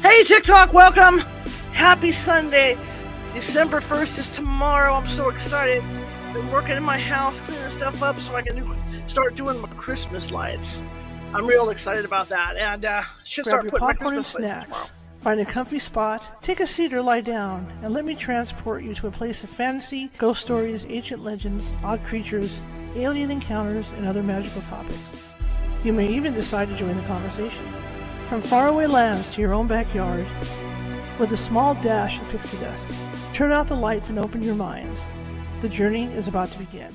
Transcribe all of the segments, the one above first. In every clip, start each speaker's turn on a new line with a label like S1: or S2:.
S1: Hey TikTok, welcome! Happy Sunday. December 1st is tomorrow. I'm so excited. Been working in my house, cleaning stuff up so I can start doing my Christmas lights. I'm real excited about that, and should
S2: Grab
S1: start
S2: your
S1: putting my
S2: popcorn and
S1: Christmas lights tomorrow.
S2: snacks. Find a comfy spot, take a seat or lie down, and let me transport you to a place of fantasy, ghost stories, ancient legends, odd creatures, alien encounters, and other magical topics. You may even decide to join the conversation. From faraway lands to your own backyard, with a small dash of pixie dust. Turn out the lights and open your minds. The journey is about to begin.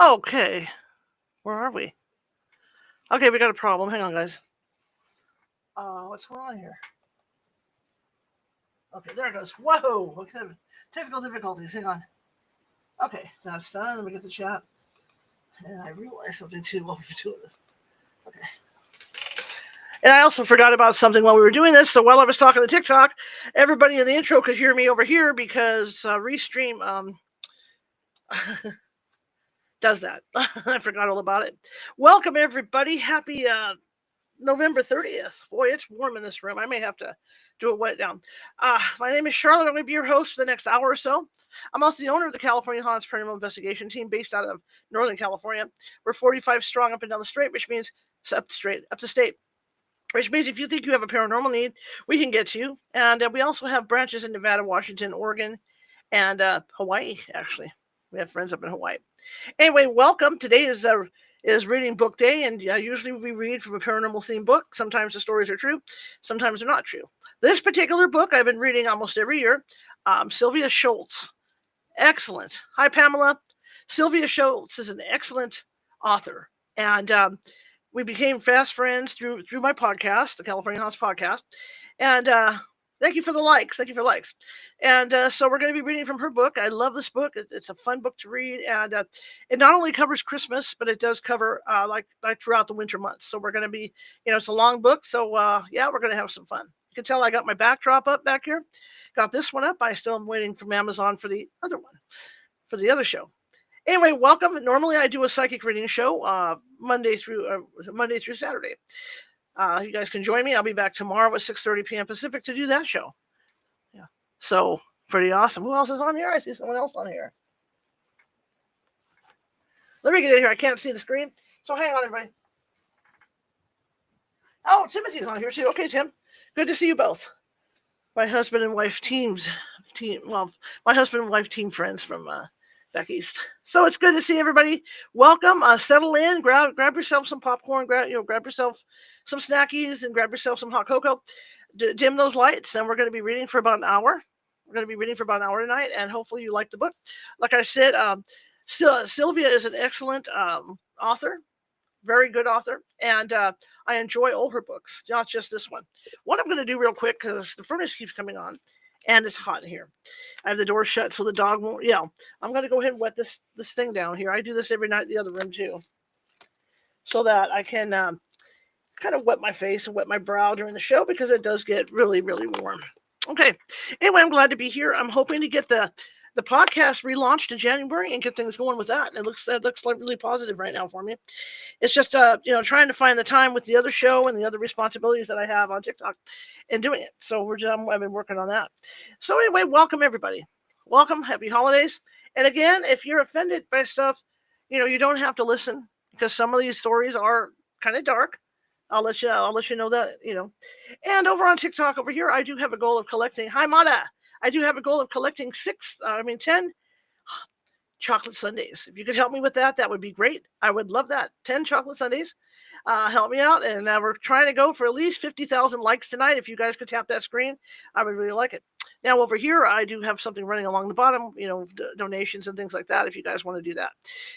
S1: Okay. Where are we? Okay, we got a problem. Hang on, guys. What's going on here? Okay, there it goes. Whoa! Okay, technical difficulties. Hang on. Okay, that's done. Let me get the chat. And I realized something too while we were doing this. Okay. And I also forgot about something while we were doing this. So while I was talking to TikTok, everybody in the intro could hear me over here because Restream does that. I forgot all about it. Welcome, everybody. Happy November 30th. Boy, it's warm in this room. I may have to do it wet down. My name is Charlotte. I'm going to be your host for the next hour or so. I'm also the owner of the California Haunts Paranormal Investigation Team based out of Northern California. We're 45 strong up and down the state, which means up the state. Which means if you think you have a paranormal need, we can get to you. And we also have branches in Nevada, Washington, Oregon, and Hawaii, actually. We have friends up in Hawaii. Anyway, welcome. Today is reading book day, and usually we read from a paranormal themed book. Sometimes the stories are true, sometimes they're not true. This particular book I've been reading almost every year, Sylvia Shults. Excellent. Hi, Pamela. Sylvia Shults is an excellent author, and we became fast friends through my podcast, the California Haunts podcast, and thank you for the likes. Thank you for likes. And so we're going to be reading from her book. I love this book. It's a fun book to read, and it not only covers Christmas, but it does cover like throughout the winter months. So we're going to be, it's a long book. So yeah, we're going to have some fun. You can tell I got my backdrop up back here. Got this one up. I still am waiting from Amazon for the other one, for the other show. Anyway, welcome. Normally I do a psychic reading show Monday through Saturday. You guys can join me. I'll be back tomorrow at 6:30 p.m. Pacific to do that show. Yeah. So pretty awesome. Who else is on here? I see someone else on here. Let me get in here. I can't see the screen. So hang on, everybody. Oh, Timothy's on here too. Okay, Tim. Good to see you both. My husband and wife my husband and wife team friends from back east. So it's good to see everybody. Welcome. Settle in. Grab yourself some popcorn. Grab yourself some snackies and grab yourself some hot cocoa. Dim those lights, and we're going to be reading for about an hour. We're going to be reading for about an hour tonight, and hopefully you like the book. Like I said, Sylvia is an excellent author, very good author, and I enjoy all her books, not just this one. What I'm going to do real quick, because the furnace keeps coming on, and it's hot in here. I have the door shut so the dog won't yell. I'm going to go ahead and wet this thing down here. I do this every night in the other room too, so that I can kind of wet my face and wet my brow during the show because it does get really, really warm. Okay. Anyway, I'm glad to be here. I'm hoping to get the podcast relaunched in January and get things going with that. It looks like really positive right now for me. It's just trying to find the time with the other show and the other responsibilities that I have on TikTok and doing it. So I've been working on that. So anyway, welcome everybody. Welcome. Happy holidays. And again, if you're offended by stuff, you don't have to listen because some of these stories are kind of dark. I'll let you know that, And over on TikTok over here, I do have a goal of collecting. Hi, Mata. I do have a goal of collecting 10 chocolate sundaes. If you could help me with that, that would be great. I would love that. 10 chocolate sundaes. Help me out. And we're trying to go for at least 50,000 likes tonight. If you guys could tap that screen, I would really like it. Now over here, I do have something running along the bottom, donations and things like that, if you guys want to do that.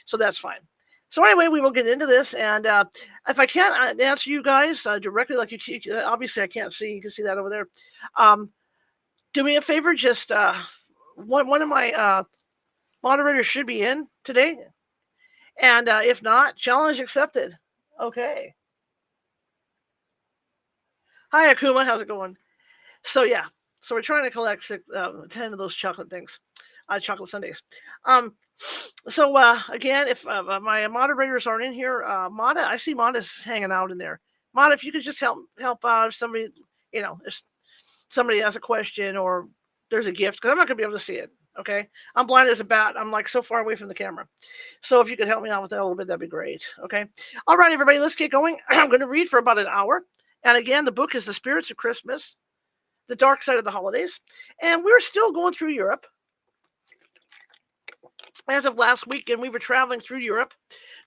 S1: So that's fine. So anyway, we will get into this, and if I can't answer you guys directly, like you obviously I can't see. You can see that over there. Do me a favor, just one of my moderators should be in today, and if not, challenge accepted. Okay. Hi, Akuma. How's it going? So yeah, so we're trying to collect 10 of those chocolate things, chocolate sundaes. So again, if my moderators aren't in here, Mada, I see Mada's hanging out in there. Mada, if you could just help out if somebody, if somebody has a question or there's a gift, because I'm not going to be able to see it. Okay, I'm blind as a bat. I'm like so far away from the camera. So if you could help me out with that a little bit, that'd be great. Okay. All right, everybody, let's get going. I'm going to read for about an hour. And again, the book is The Spirits of Christmas, The Darkside of the Holidays. And we're still going through Europe. As of last weekend, we were traveling through Europe,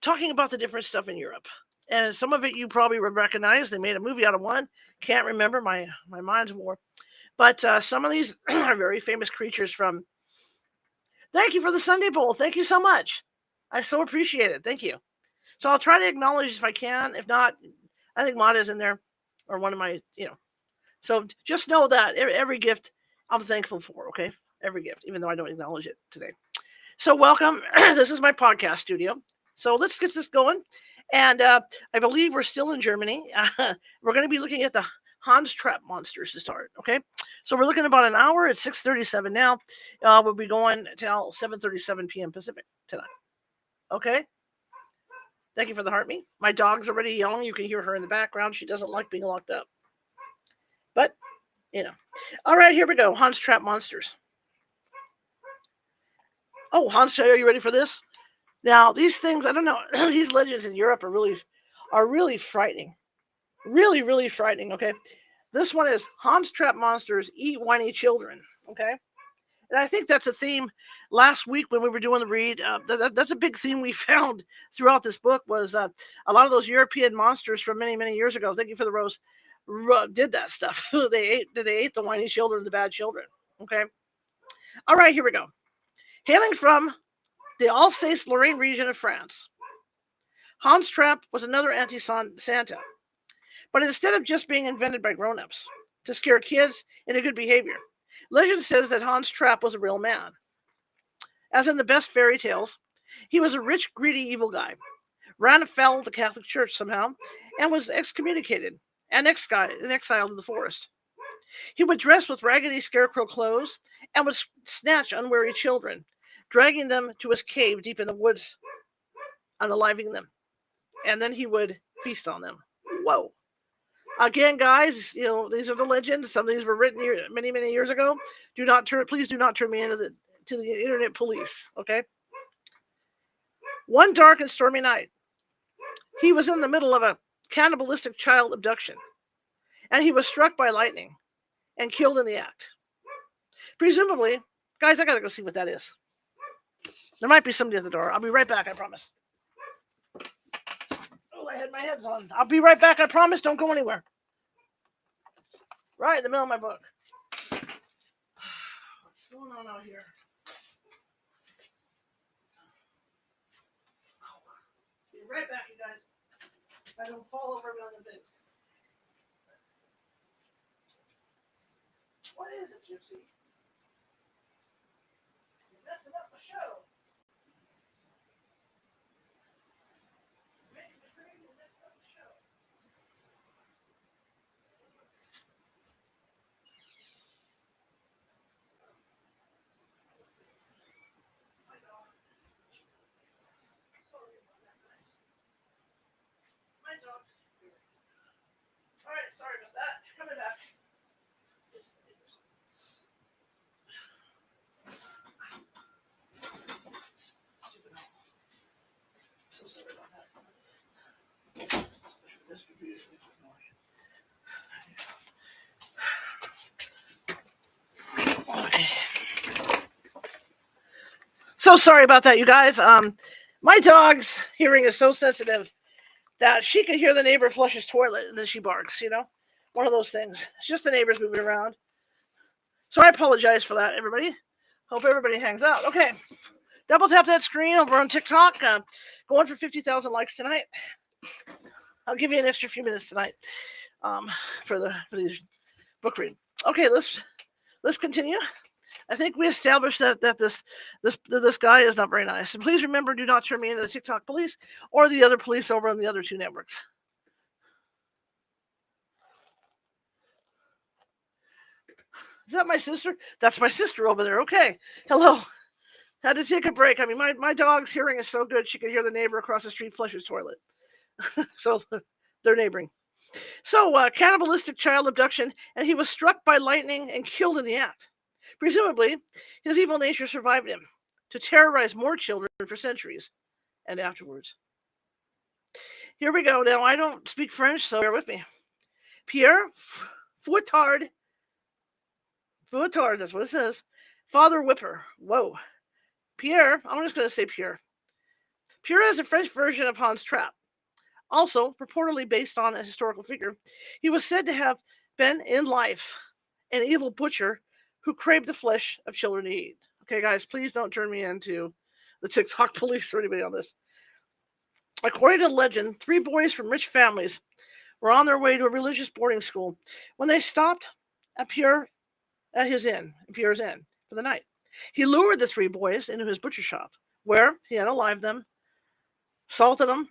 S1: talking about the different stuff in Europe. And some of it you probably would recognize. They made a movie out of one. Can't remember. My mind's more. But some of these are very famous creatures from. Thank you for the Sunday Bowl. Thank you so much. I so appreciate it. Thank you. So I'll try to acknowledge if I can. If not, I think Mada's in there or one of my, So just know that every gift I'm thankful for, okay? Every gift, even though I don't acknowledge it today. So welcome. This is my podcast studio. So let's get this going. And I believe we're still in Germany. We're going to be looking at the Hans Trap monsters to start, okay? So we're looking about an hour. It's 6:37 now. We'll be going till 7:37 p.m. Pacific tonight, okay? Thank you for the heart me. My dog's already yelling. You can hear her in the background. She doesn't like being locked up. But, All right, here we go. Hans Trap monsters. Oh, Hans, are you ready for this? Now, these things, I don't know, these legends in Europe are really frightening. Really, really frightening, okay? This one is Hans Trap monsters eat whiny children, okay? And I think that's a theme last week when we were doing the read. That's a big theme we found throughout this book was a lot of those European monsters from many, many years ago. Thank you for the rose. Did that stuff. They ate the whiny children, the bad children, okay? All right, here we go. Hailing from the Alsace-Lorraine region of France, Hans Trap was another anti-Santa. But instead of just being invented by grown-ups to scare kids into good behavior, legend says that Hans Trap was a real man. As in the best fairy tales, he was a rich, greedy, evil guy, ran afoul of the Catholic Church somehow, and was excommunicated and exiled to the forest. He would dress with raggedy scarecrow clothes and would snatch unwary children, dragging them to his cave deep in the woods, unaliving them. And then he would feast on them. Whoa. Again, guys, these are the legends. Some of these were written many, many years ago. Please do not turn me into the internet police, okay? One dark and stormy night, he was in the middle of a cannibalistic child abduction, and he was struck by lightning and killed in the act. Presumably, guys, I gotta go see what that is. There might be somebody at the door. I'll be right back, I promise. I had my heads on. I'll be right back. I promise. Don't go anywhere. Right in the middle of my book. What's going on out here? Be right back, you guys. I don't fall over a million things. What is it, Gypsy? You're messing up my show. All right, sorry about that. Coming back. So sorry about that. Okay. So sorry about that, you guys. My dog's hearing is so sensitive that she can hear the neighbor flush his toilet and then she barks, One of those things. It's just the neighbors moving around. So I apologize for that, everybody. Hope everybody hangs out. Okay. Double tap that screen over on TikTok. Going for 50,000 likes tonight. I'll give you an extra few minutes tonight for these book read. Okay, let's continue. I think we established that this guy is not very nice. And please remember, do not turn me into the TikTok police or the other police over on the other two networks. Is that my sister? That's my sister over there. Okay. Hello. Had to take a break. I mean, my dog's hearing is so good she could hear the neighbor across the street flush his toilet. So they're neighboring. So, cannibalistic child abduction, and he was struck by lightning and killed in the act. Presumably, his evil nature survived him to terrorize more children for centuries and afterwards. Here we go. Now, I don't speak French, so bear with me. Pierre Fouettard, that's what it says. Father Whipper. Whoa. Pierre, I'm just going to say Pierre. Pierre is a French version of Hans Trapp. Also, purportedly based on a historical figure, he was said to have been in life an evil butcher who craved the flesh of children to eat. Okay, guys, please don't turn me into the TikTok police or anybody on this. According to legend, 3 boys from rich families were on their way to a religious boarding school when they stopped at Pierre's inn for the night. He lured the 3 boys into his butcher shop, where he unalived them, salted them,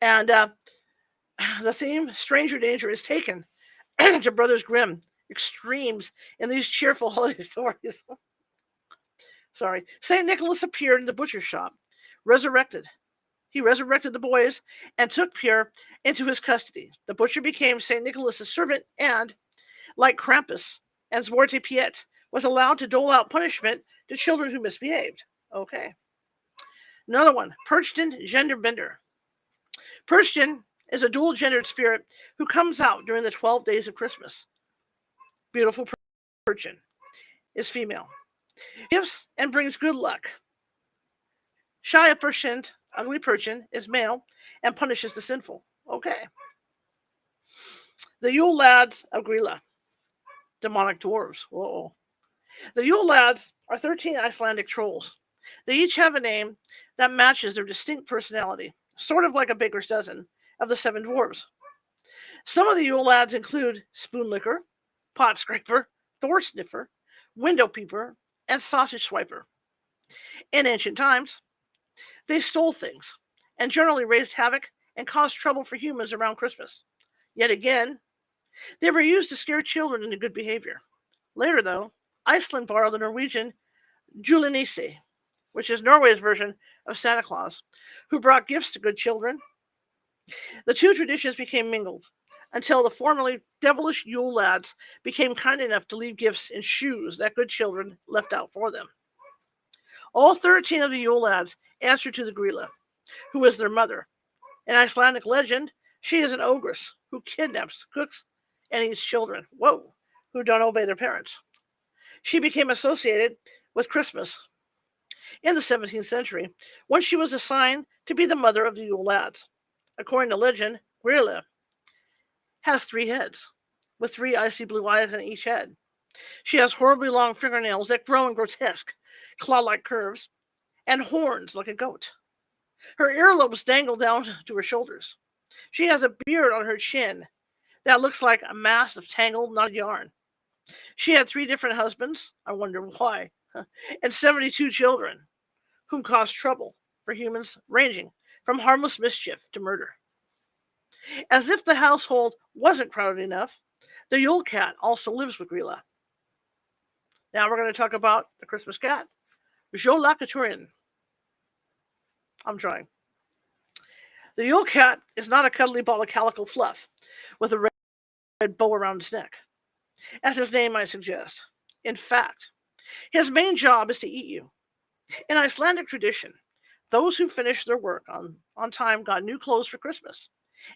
S1: and the theme, Stranger Danger, is taken to Brothers Grimm extremes in these cheerful holiday stories. Sorry. St. Nicholas appeared in the butcher shop, resurrected. He resurrected the boys and took Pierre into his custody. The butcher became St. Nicholas's servant and, like Krampus and Zwarte Piet, was allowed to dole out punishment to children who misbehaved. Okay. Another one, Perchten Genderbender. Perchten is a dual-gendered spirit who comes out during the 12 days of Christmas. Beautiful Perchten is female. Gives and brings good luck. Shy of Perchten, ugly Perchten, is male and punishes the sinful. Okay. The Yule Lads of Grilla. Demonic dwarves. Whoa. The Yule Lads are 13 Icelandic trolls. They each have a name that matches their distinct personality, sort of like a baker's dozen of the 7 dwarves. Some of the Yule Lads include Spoonlicker, Pot Scraper, Thor Sniffer, Window Peeper, and Sausage Swiper. In ancient times, they stole things and generally raised havoc and caused trouble for humans around Christmas. Yet again, they were used to scare children into good behavior. Later, though, Iceland borrowed the Norwegian Julenisse, which is Norway's version of Santa Claus, who brought gifts to good children. The 2 traditions became mingled until the formerly devilish Yule Lads became kind enough to leave gifts in shoes that good children left out for them. All 13 of the Yule Lads answer to the Grilla, who is their mother. In Icelandic legend, she is an ogress who kidnaps, cooks, and eats children, who don't obey their parents. She became associated with Christmas in the 17th century when she was assigned to be the mother of the Yule Lads. According to legend, Grilla has 3 heads, with 3 icy blue eyes in each head. She has horribly long fingernails that grow in grotesque, claw-like curves, and horns like a goat. Her earlobes dangle down to her shoulders. She has a beard on her chin that looks like a mass of tangled, knotted yarn. She had 3 different husbands, I wonder why, and 72 children, whom caused trouble for humans, ranging from harmless mischief to murder. As if the household wasn't crowded enough, the Yule Cat also lives with Grilla. Now we're going to talk about the Christmas cat, Jolakaturin. I'm trying. The Yule Cat is not a cuddly ball of calico fluff with a red bow around his neck, as his name might suggest. In fact, his main job is to eat you. In Icelandic tradition, those who finished their work on time got new clothes for Christmas,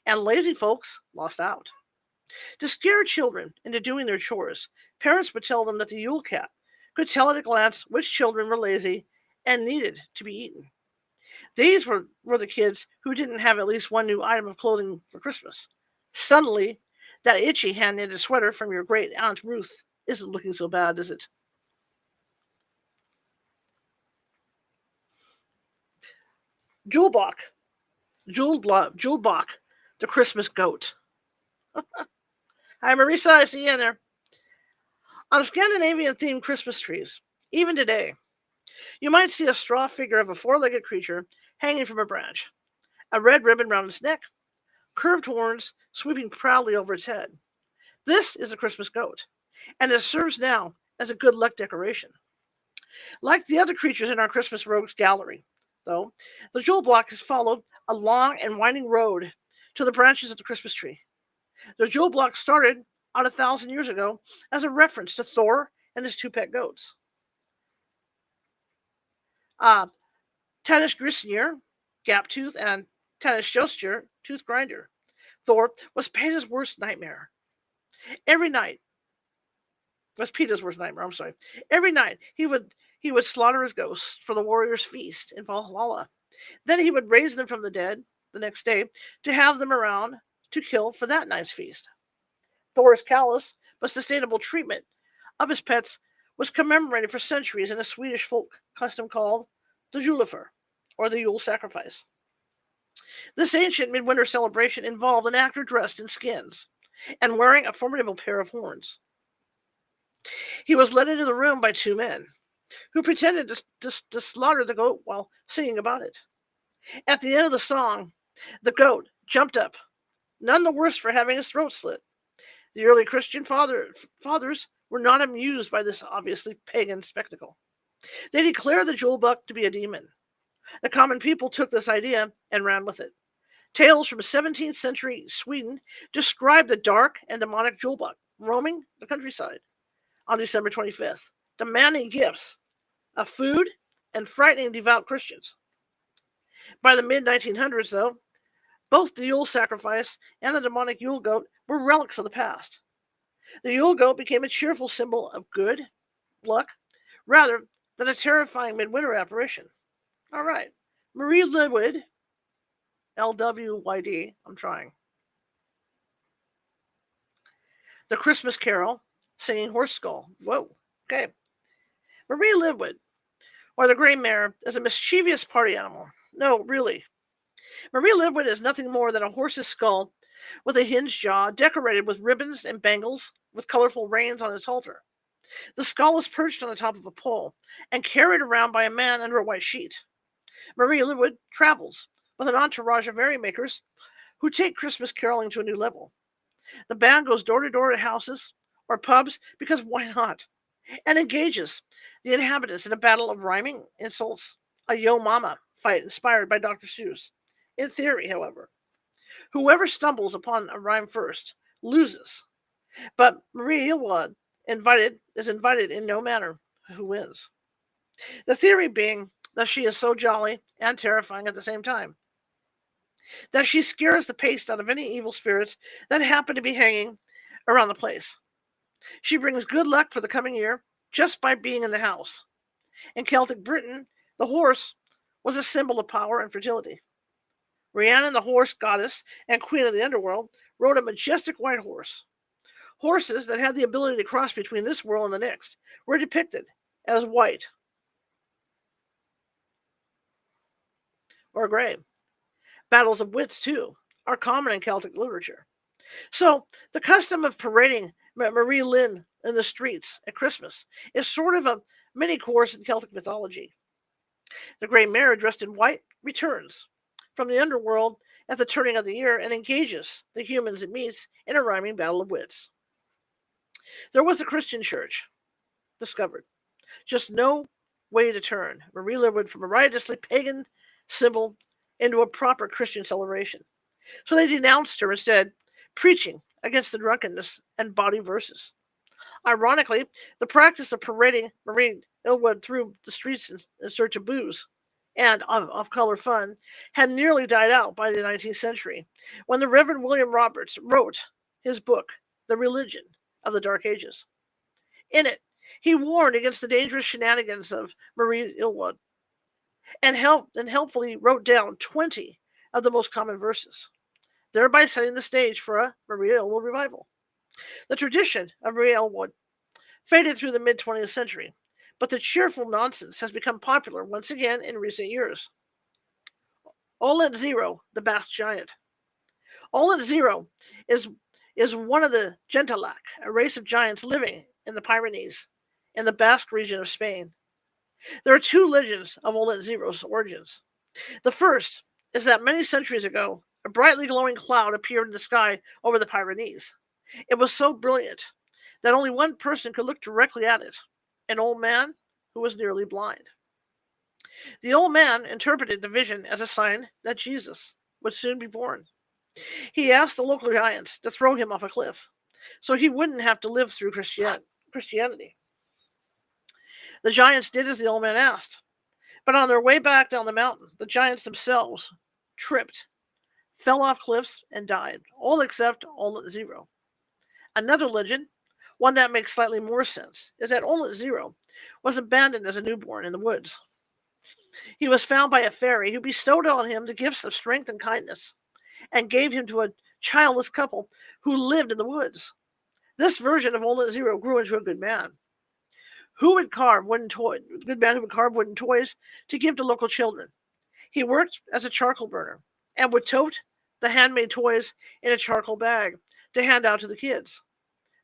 S1: and lazy folks lost out. To scare children into doing their chores, parents would tell them that the Yule Cat could tell at a glance which children were lazy and needed to be eaten. These were the kids who didn't have at least one new item of clothing for Christmas. Suddenly, that itchy hand-knitted sweater from your great Aunt Ruth isn't looking so bad, is it? Julebach, the Christmas goat. Hi, Marisa, I see you in there. On Scandinavian-themed Christmas trees, even today, you might see a straw figure of a 4-legged creature hanging from a branch, a red ribbon round its neck, curved horns sweeping proudly over its head. This is the Christmas goat, and it serves now as a good luck decoration. Like the other creatures in our Christmas Rogues gallery, though, the jewel block has followed a long and winding road to the branches of the Christmas tree. The jewel block started out 1,000 years ago as a reference to Thor and his two pet goats. Uh, Tanis Grisnir, Gaptooth, and Tanis Jostir, Tooth Grinder. Thor was Peter's worst nightmare. Every night was Peter's worst nightmare. I'm sorry. Every night he would slaughter his ghosts for the warrior's feast in Valhalla. Then he would raise them from the dead the next day to have them around to kill for that night's feast. Thor's callous but sustainable treatment of his pets was commemorated for centuries in a Swedish folk custom called the Julefer, or the Yule sacrifice. This ancient midwinter celebration involved an actor dressed in skins and wearing a formidable pair of horns. He was led into the room by two men, who pretended to slaughter the goat while singing about it. At the end of the song, the goat jumped up, none the worse for having his throat slit. The early Christian fathers were not amused by this obviously pagan spectacle. They declared the jewel buck to be a demon. The common people took this idea and ran with it. Tales from 17th century Sweden describe the dark and demonic jewel buck roaming the countryside on December 25th, demanding gifts of food and frightening devout Christians. By the mid-1900s, though, both the Yule sacrifice and the demonic Yule goat were relics of the past. The Yule goat became a cheerful symbol of good luck rather than a terrifying midwinter apparition. All right. Marie Lywyd, Lwyd, I'm trying. The Christmas Carol, singing horse skull. Whoa. Okay. Marie Lywyd, or the Grey Mare, is a mischievous party animal. No, really. Marie Lywyd is nothing more than a horse's skull with a hinged jaw decorated with ribbons and bangles with colorful reins on its halter. The skull is perched on the top of a pole and carried around by a man under a white sheet. Marie Lywyd travels with an entourage of merrymakers who take Christmas caroling to a new level. The band goes door to door to houses or pubs, because why not, and engages the inhabitants in a battle of rhyming insults, a yo mama fight inspired by Dr. Seuss. In theory, however, whoever stumbles upon a rhyme first loses, but Marie Lywyd is invited in no manner who wins. The theory being that she is so jolly and terrifying at the same time, that she scares the paste out of any evil spirits that happen to be hanging around the place. She brings good luck for the coming year just by being in the house. In Celtic Britain, the horse was a symbol of power and fertility. Rhiannon, the horse goddess and queen of the underworld, rode a majestic white horse. Horses that had the ability to cross between this world and the next were depicted as white or gray. Battles of wits, too, are common in Celtic literature. So the custom of parading Marie Lynn in the streets at Christmas is sort of a mini course in Celtic mythology. The Grey Mare, dressed in white, returns from the underworld at the turning of the year and engages the humans it meets in a rhyming battle of wits. There was a Christian church discovered. Just no way to turn Marie Lywyd from a riotously pagan symbol into a proper Christian celebration. So they denounced her instead, preaching against the drunkenness and bawdy verses. Ironically, the practice of parading Marie Lywyd through the streets in search of booze and off-color fun had nearly died out by the 19th century, when the Reverend William Roberts wrote his book, The Religion of the Dark Ages. In it, he warned against the dangerous shenanigans of Marie Lywyd and helpfully wrote down 20 of the most common verses, thereby setting the stage for a Marie Lywyd revival. The tradition of Marie Lywyd faded through the mid-20th century, but the cheerful nonsense has become popular once again in recent years. Olent Zero, the Basque giant. Olent Zero is one of the Gentilac, a race of giants living in the Pyrenees, in the Basque region of Spain. There are two legends of Olent Zero's origins. The first is that many centuries ago, a brightly glowing cloud appeared in the sky over the Pyrenees. It was so brilliant that only one person could look directly at it, an old man who was nearly blind. The old man interpreted the vision as a sign that Jesus would soon be born. He asked the local giants to throw him off a cliff so he wouldn't have to live through Christianity. The giants did as the old man asked, but on their way back down the mountain, the giants themselves tripped, fell off cliffs, and died, all except Olet Zero. Another legend, one that makes slightly more sense, is that Olet Zero was abandoned as a newborn in the woods. He was found by a fairy who bestowed on him the gifts of strength and kindness, and gave him to a childless couple who lived in the woods. This version of Olet Zero grew into a good man who would carve wooden toys, good man who would carve wooden toys to give to local children. He worked as a charcoal burner and would tote the handmade toys in a charcoal bag to hand out to the kids.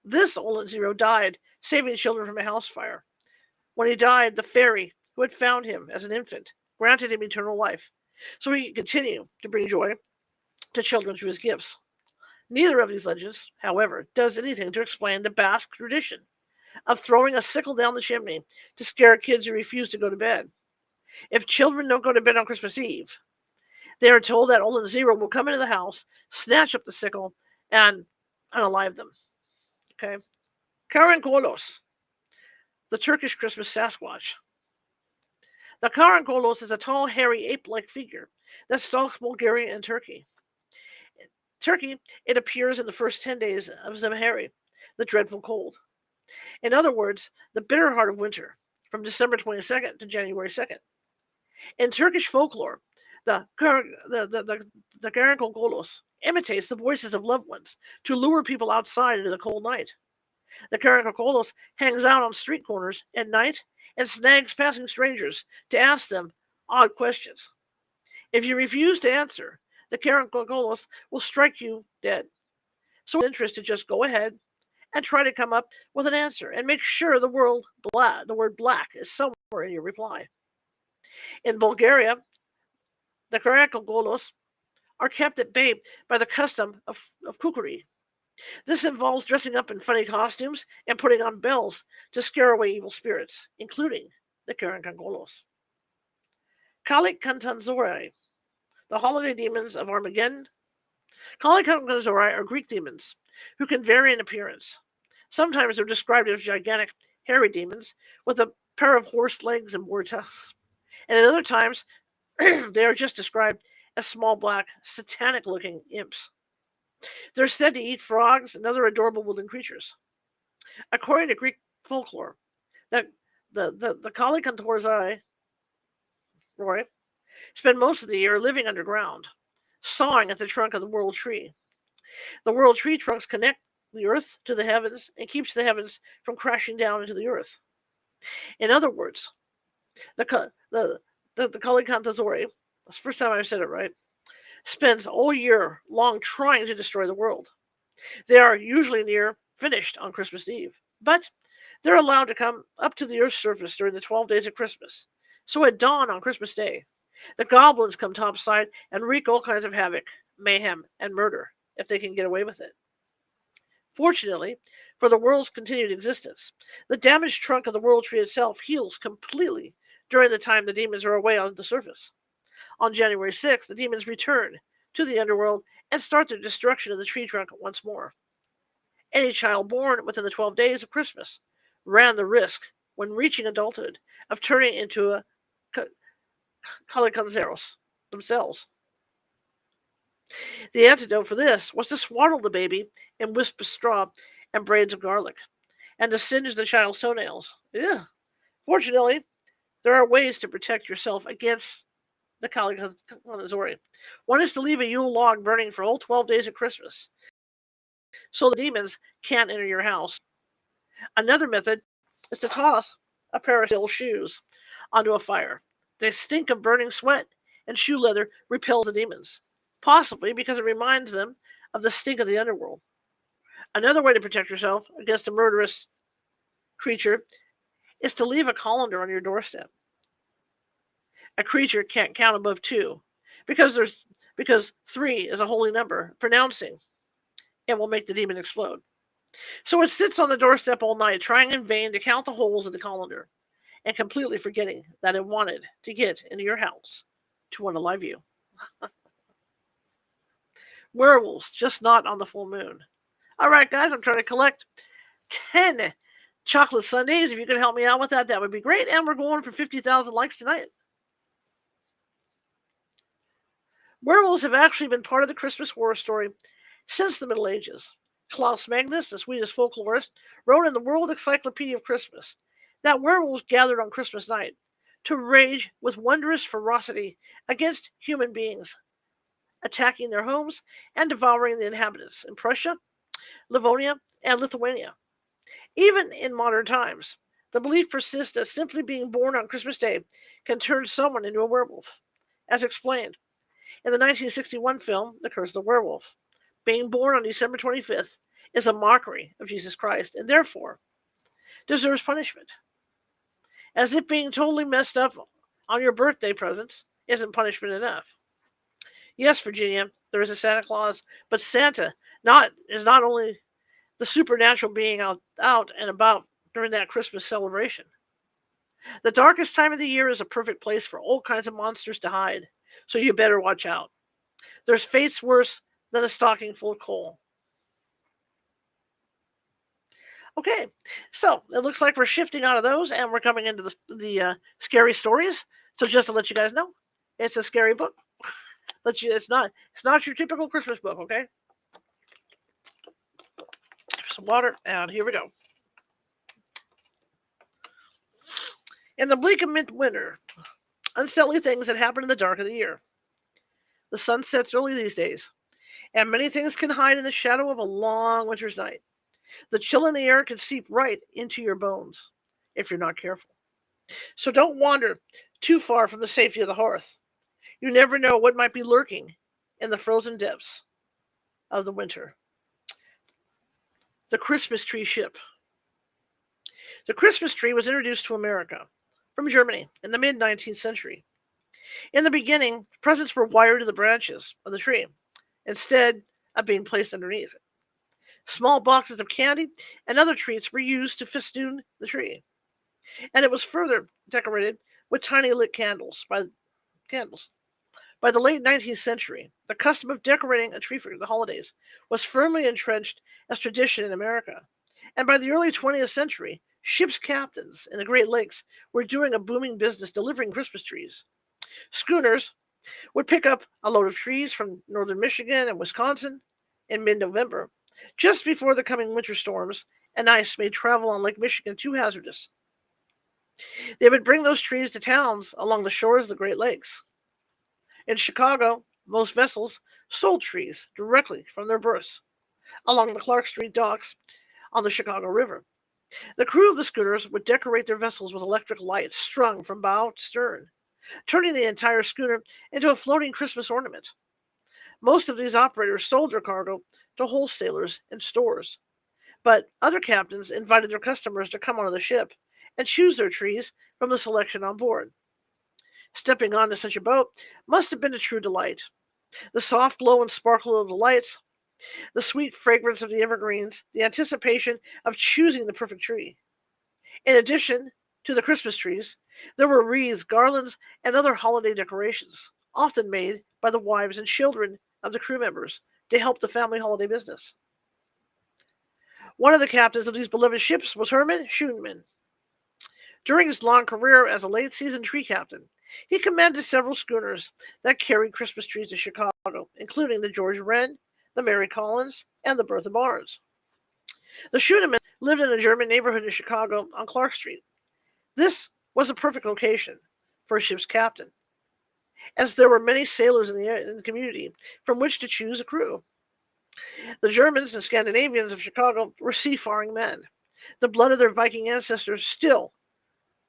S1: This Olet Zero died, saving children from a house fire. When he died, the fairy who had found him as an infant granted him eternal life, so he could continue to bring joy to children through his gifts. Neither of these legends, however, does anything to explain the Basque tradition of throwing a sickle down the chimney to scare kids who refuse to go to bed. If children don't go to bed on Christmas Eve, they are told that Olet Zero will come into the house, snatch up the sickle, and unalive them. Okay? Karankolos, the Turkish Christmas Sasquatch. The Karankolos is a tall, hairy, ape-like figure that stalks Bulgaria and Turkey. In Turkey, it appears in the first 10 days of Zemheri, the dreadful cold. In other words, the bitter heart of winter, from December 22nd to January 2nd. In Turkish folklore, the Karankolos imitates the voices of loved ones to lure people outside into the cold night. The Karankolos hangs out on street corners at night and snags passing strangers to ask them odd questions. If you refuse to answer, the Karankolos will strike you dead. So it's interest to just go ahead and try to come up with an answer and make sure the word black is somewhere in your reply. In Bulgaria, the Karankolos are kept at bay by the custom of kukri. This involves dressing up in funny costumes and putting on bells to scare away evil spirits, including the Karankolos. Kalikantanzori, the holiday demons of Armageddon. Kalikantanzori are Greek demons who can vary in appearance. Sometimes they're described as gigantic, hairy demons with a pair of horse legs and boar tusks. And at other times, they are just described as small, black, satanic-looking imps. They're said to eat frogs and other adorable woodland creatures. According to Greek folklore, the Kalikantorzai spend most of the year living underground, sawing at the trunk of the world tree. The world tree trunks connect the earth to the heavens and keeps the heavens from crashing down into the earth. In other words, the Kalikantazori, that's the first time I've said it right, spends all year long trying to destroy the world. They are usually near finished on Christmas Eve, but they're allowed to come up to the Earth's surface during the 12 days of Christmas. So at dawn on Christmas Day, the goblins come topside and wreak all kinds of havoc, mayhem, and murder if they can get away with it. Fortunately, for the world's continued existence, the damaged trunk of the world tree itself heals completely during the time the demons are away on the surface. On January 6th, the demons return to the underworld and start their destruction of the tree trunk once more. Any child born within the 12 days of Christmas ran the risk, when reaching adulthood, of turning into a Kalikanzeros themselves. The antidote for this was to swaddle the baby in wisps of straw and braids of garlic, and to singe the child's toenails. Yeah. Fortunately, there are ways to protect yourself against the Kalikazori. One is to leave a Yule log burning for all 12 days of Christmas, so the demons can't enter your house. Another method is to toss a pair of steel shoes onto a fire. They stink of burning sweat, and shoe leather repels the demons, possibly because it reminds them of the stink of the underworld. Another way to protect yourself against a murderous creature is to leave a colander on your doorstep. A creature can't count above 2 because 3 is a holy number. Pronouncing it will make the demon explode. So it sits on the doorstep all night, trying in vain to count the holes in the colander. and completely forgetting that it wanted to get into your house to unalive you. Werewolves, just not on the full moon. All right, guys, I'm trying to collect 10 chocolate sundaes. If you could help me out with that, that would be great. And we're going for 50,000 likes tonight. Werewolves have actually been part of the Christmas horror story since the Middle Ages. Klaus Magnus, the Swedish folklorist, wrote in the World Encyclopedia of Christmas that werewolves gathered on Christmas night to rage with wondrous ferocity against human beings, attacking their homes and devouring the inhabitants in Prussia, Livonia, and Lithuania. Even in modern times, the belief persists that simply being born on Christmas Day can turn someone into a werewolf. As explained in the 1961 film The Curse of the Werewolf, being born on December 25th is a mockery of Jesus Christ and therefore deserves punishment. As if being totally messed up on your birthday presents isn't punishment enough. Yes, Virginia, there is a Santa Claus, but Santa is not only the supernatural being out and about during that Christmas celebration. The darkest time of the year is a perfect place for all kinds of monsters to hide, so you better watch out. There's fates worse than a stocking full of coal. Okay, so it looks like we're shifting out of those and we're coming into the scary stories. So just to let you guys know, it's a scary book. It's not your typical Christmas book, okay? Some water, and here we go. In the bleak of midwinter, unsettling things that happen in the dark of the year. The sun sets early these days, and many things can hide in the shadow of a long winter's night. The chill in the air can seep right into your bones if you're not careful. So don't wander too far from the safety of the hearth. You never know what might be lurking in the frozen depths of the winter. The Christmas tree ship. The Christmas tree was introduced to America from Germany in the mid-19th century. In the beginning, presents were wired to the branches of the tree instead of being placed underneath it. Small boxes of candy and other treats were used to festoon the tree, and it was further decorated with tiny lit candles. By the late 19th century, the custom of decorating a tree for the holidays was firmly entrenched as tradition in America, and by the early 20th century, ship's captains in the Great Lakes were doing a booming business delivering Christmas trees. Schooners would pick up a load of trees from northern Michigan and Wisconsin in mid-November, just before the coming winter storms and ice made travel on Lake Michigan too hazardous. They would bring those trees to towns along the shores of the Great Lakes. In Chicago, most vessels sold trees directly from their berths along the Clark Street docks on the Chicago River. The crew of the schooners would decorate their vessels with electric lights strung from bow to stern, turning the entire schooner into a floating Christmas ornament. Most of these operators sold their cargo to wholesalers and stores, but other captains invited their customers to come onto the ship and choose their trees from the selection on board. Stepping onto such a boat must have been a true delight. The soft glow and sparkle of the lights, the sweet fragrance of the evergreens, the anticipation of choosing the perfect tree. In addition to the Christmas trees, there were wreaths, garlands, and other holiday decorations, often made by the wives and children of the crew members to help the family holiday business. One of the captains of these beloved ships was Herman Schoonman. During his long career as a late-season tree captain, he commanded several schooners that carried Christmas trees to Chicago, including the George Wren, the Mary Collins, and the Bertha Barnes. The Schoonmen lived in a German neighborhood in Chicago on Clark Street. This was a perfect location for a ship's captain, as there were many sailors in the community from which to choose a crew. The Germans and Scandinavians of Chicago were seafaring men. The blood of their Viking ancestors still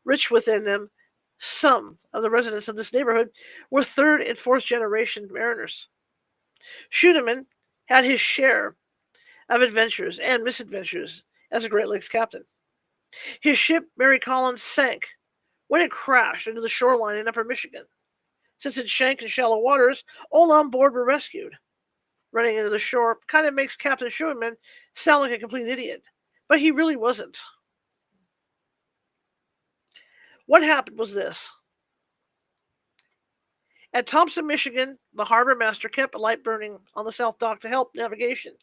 S1: rich within them. Some of the residents of this neighborhood were third and fourth generation mariners. Schoonman had his share of adventures and misadventures as a Great Lakes captain. His ship, Mary Collins, sank when it crashed into the shoreline in upper Michigan. Since it sank in shallow waters, all on board were rescued. Running into the shore kind of makes Captain Schoonman sound like a complete idiot, but he really wasn't. What happened was this. At Thompson, Michigan, the harbor master kept a light burning on the south dock to help navigation.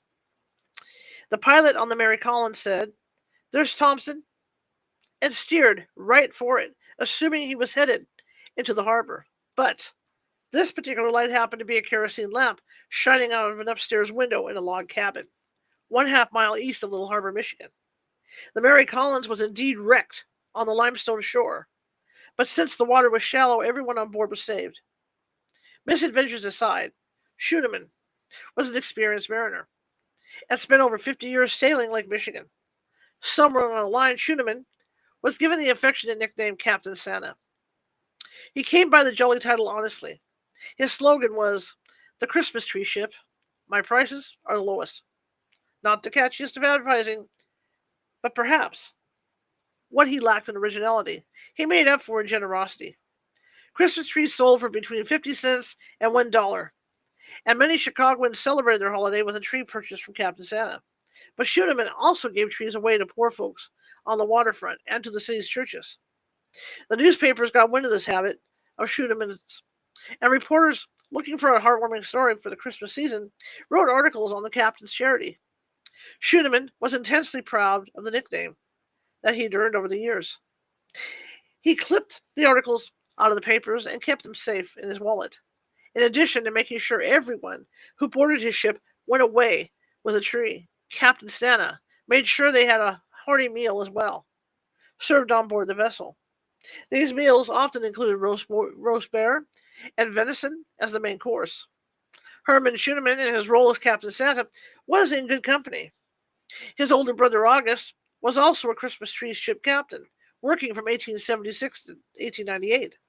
S1: The pilot on the Mary Collins said, "There's Thompson," and steered right for it, assuming he was headed into the harbor. But this particular light happened to be a kerosene lamp shining out of an upstairs window in a log cabin, 1/2 mile east of Little Harbor, Michigan. The Mary Collins was indeed wrecked on the limestone shore, but since the water was shallow, everyone on board was saved. Misadventures aside, Schuneman was an experienced mariner and spent over 50 years sailing Lake Michigan. Somewhere along the line, Schuneman was given the affectionate nickname Captain Santa. He came by the jolly title honestly. His slogan was, "The Christmas tree ship. My prices are the lowest." Not the catchiest of advertising, but perhaps what he lacked in originality, he made up for in generosity. Christmas trees sold for between 50 cents and $1, and many Chicagoans celebrated their holiday with a tree purchased from Captain Santa. But Schuneman also gave trees away to poor folks on the waterfront and to the city's churches. The newspapers got wind of this habit of Schuneman's, and reporters looking for a heartwarming story for the Christmas season wrote articles on the captain's charity. Schuneman was intensely proud of the nickname that he'd earned over the years. He clipped the articles out of the papers and kept them safe in his wallet, in addition to making sure everyone who boarded his ship went away with a tree. Captain Santa made sure they had a hearty meal as well, served on board the vessel. These meals often included roast bear and venison as the main course. Herman Schuneman, in his role as Captain Santa, was in good company. His older brother August was also a Christmas tree ship captain, working from 1876 to 1898.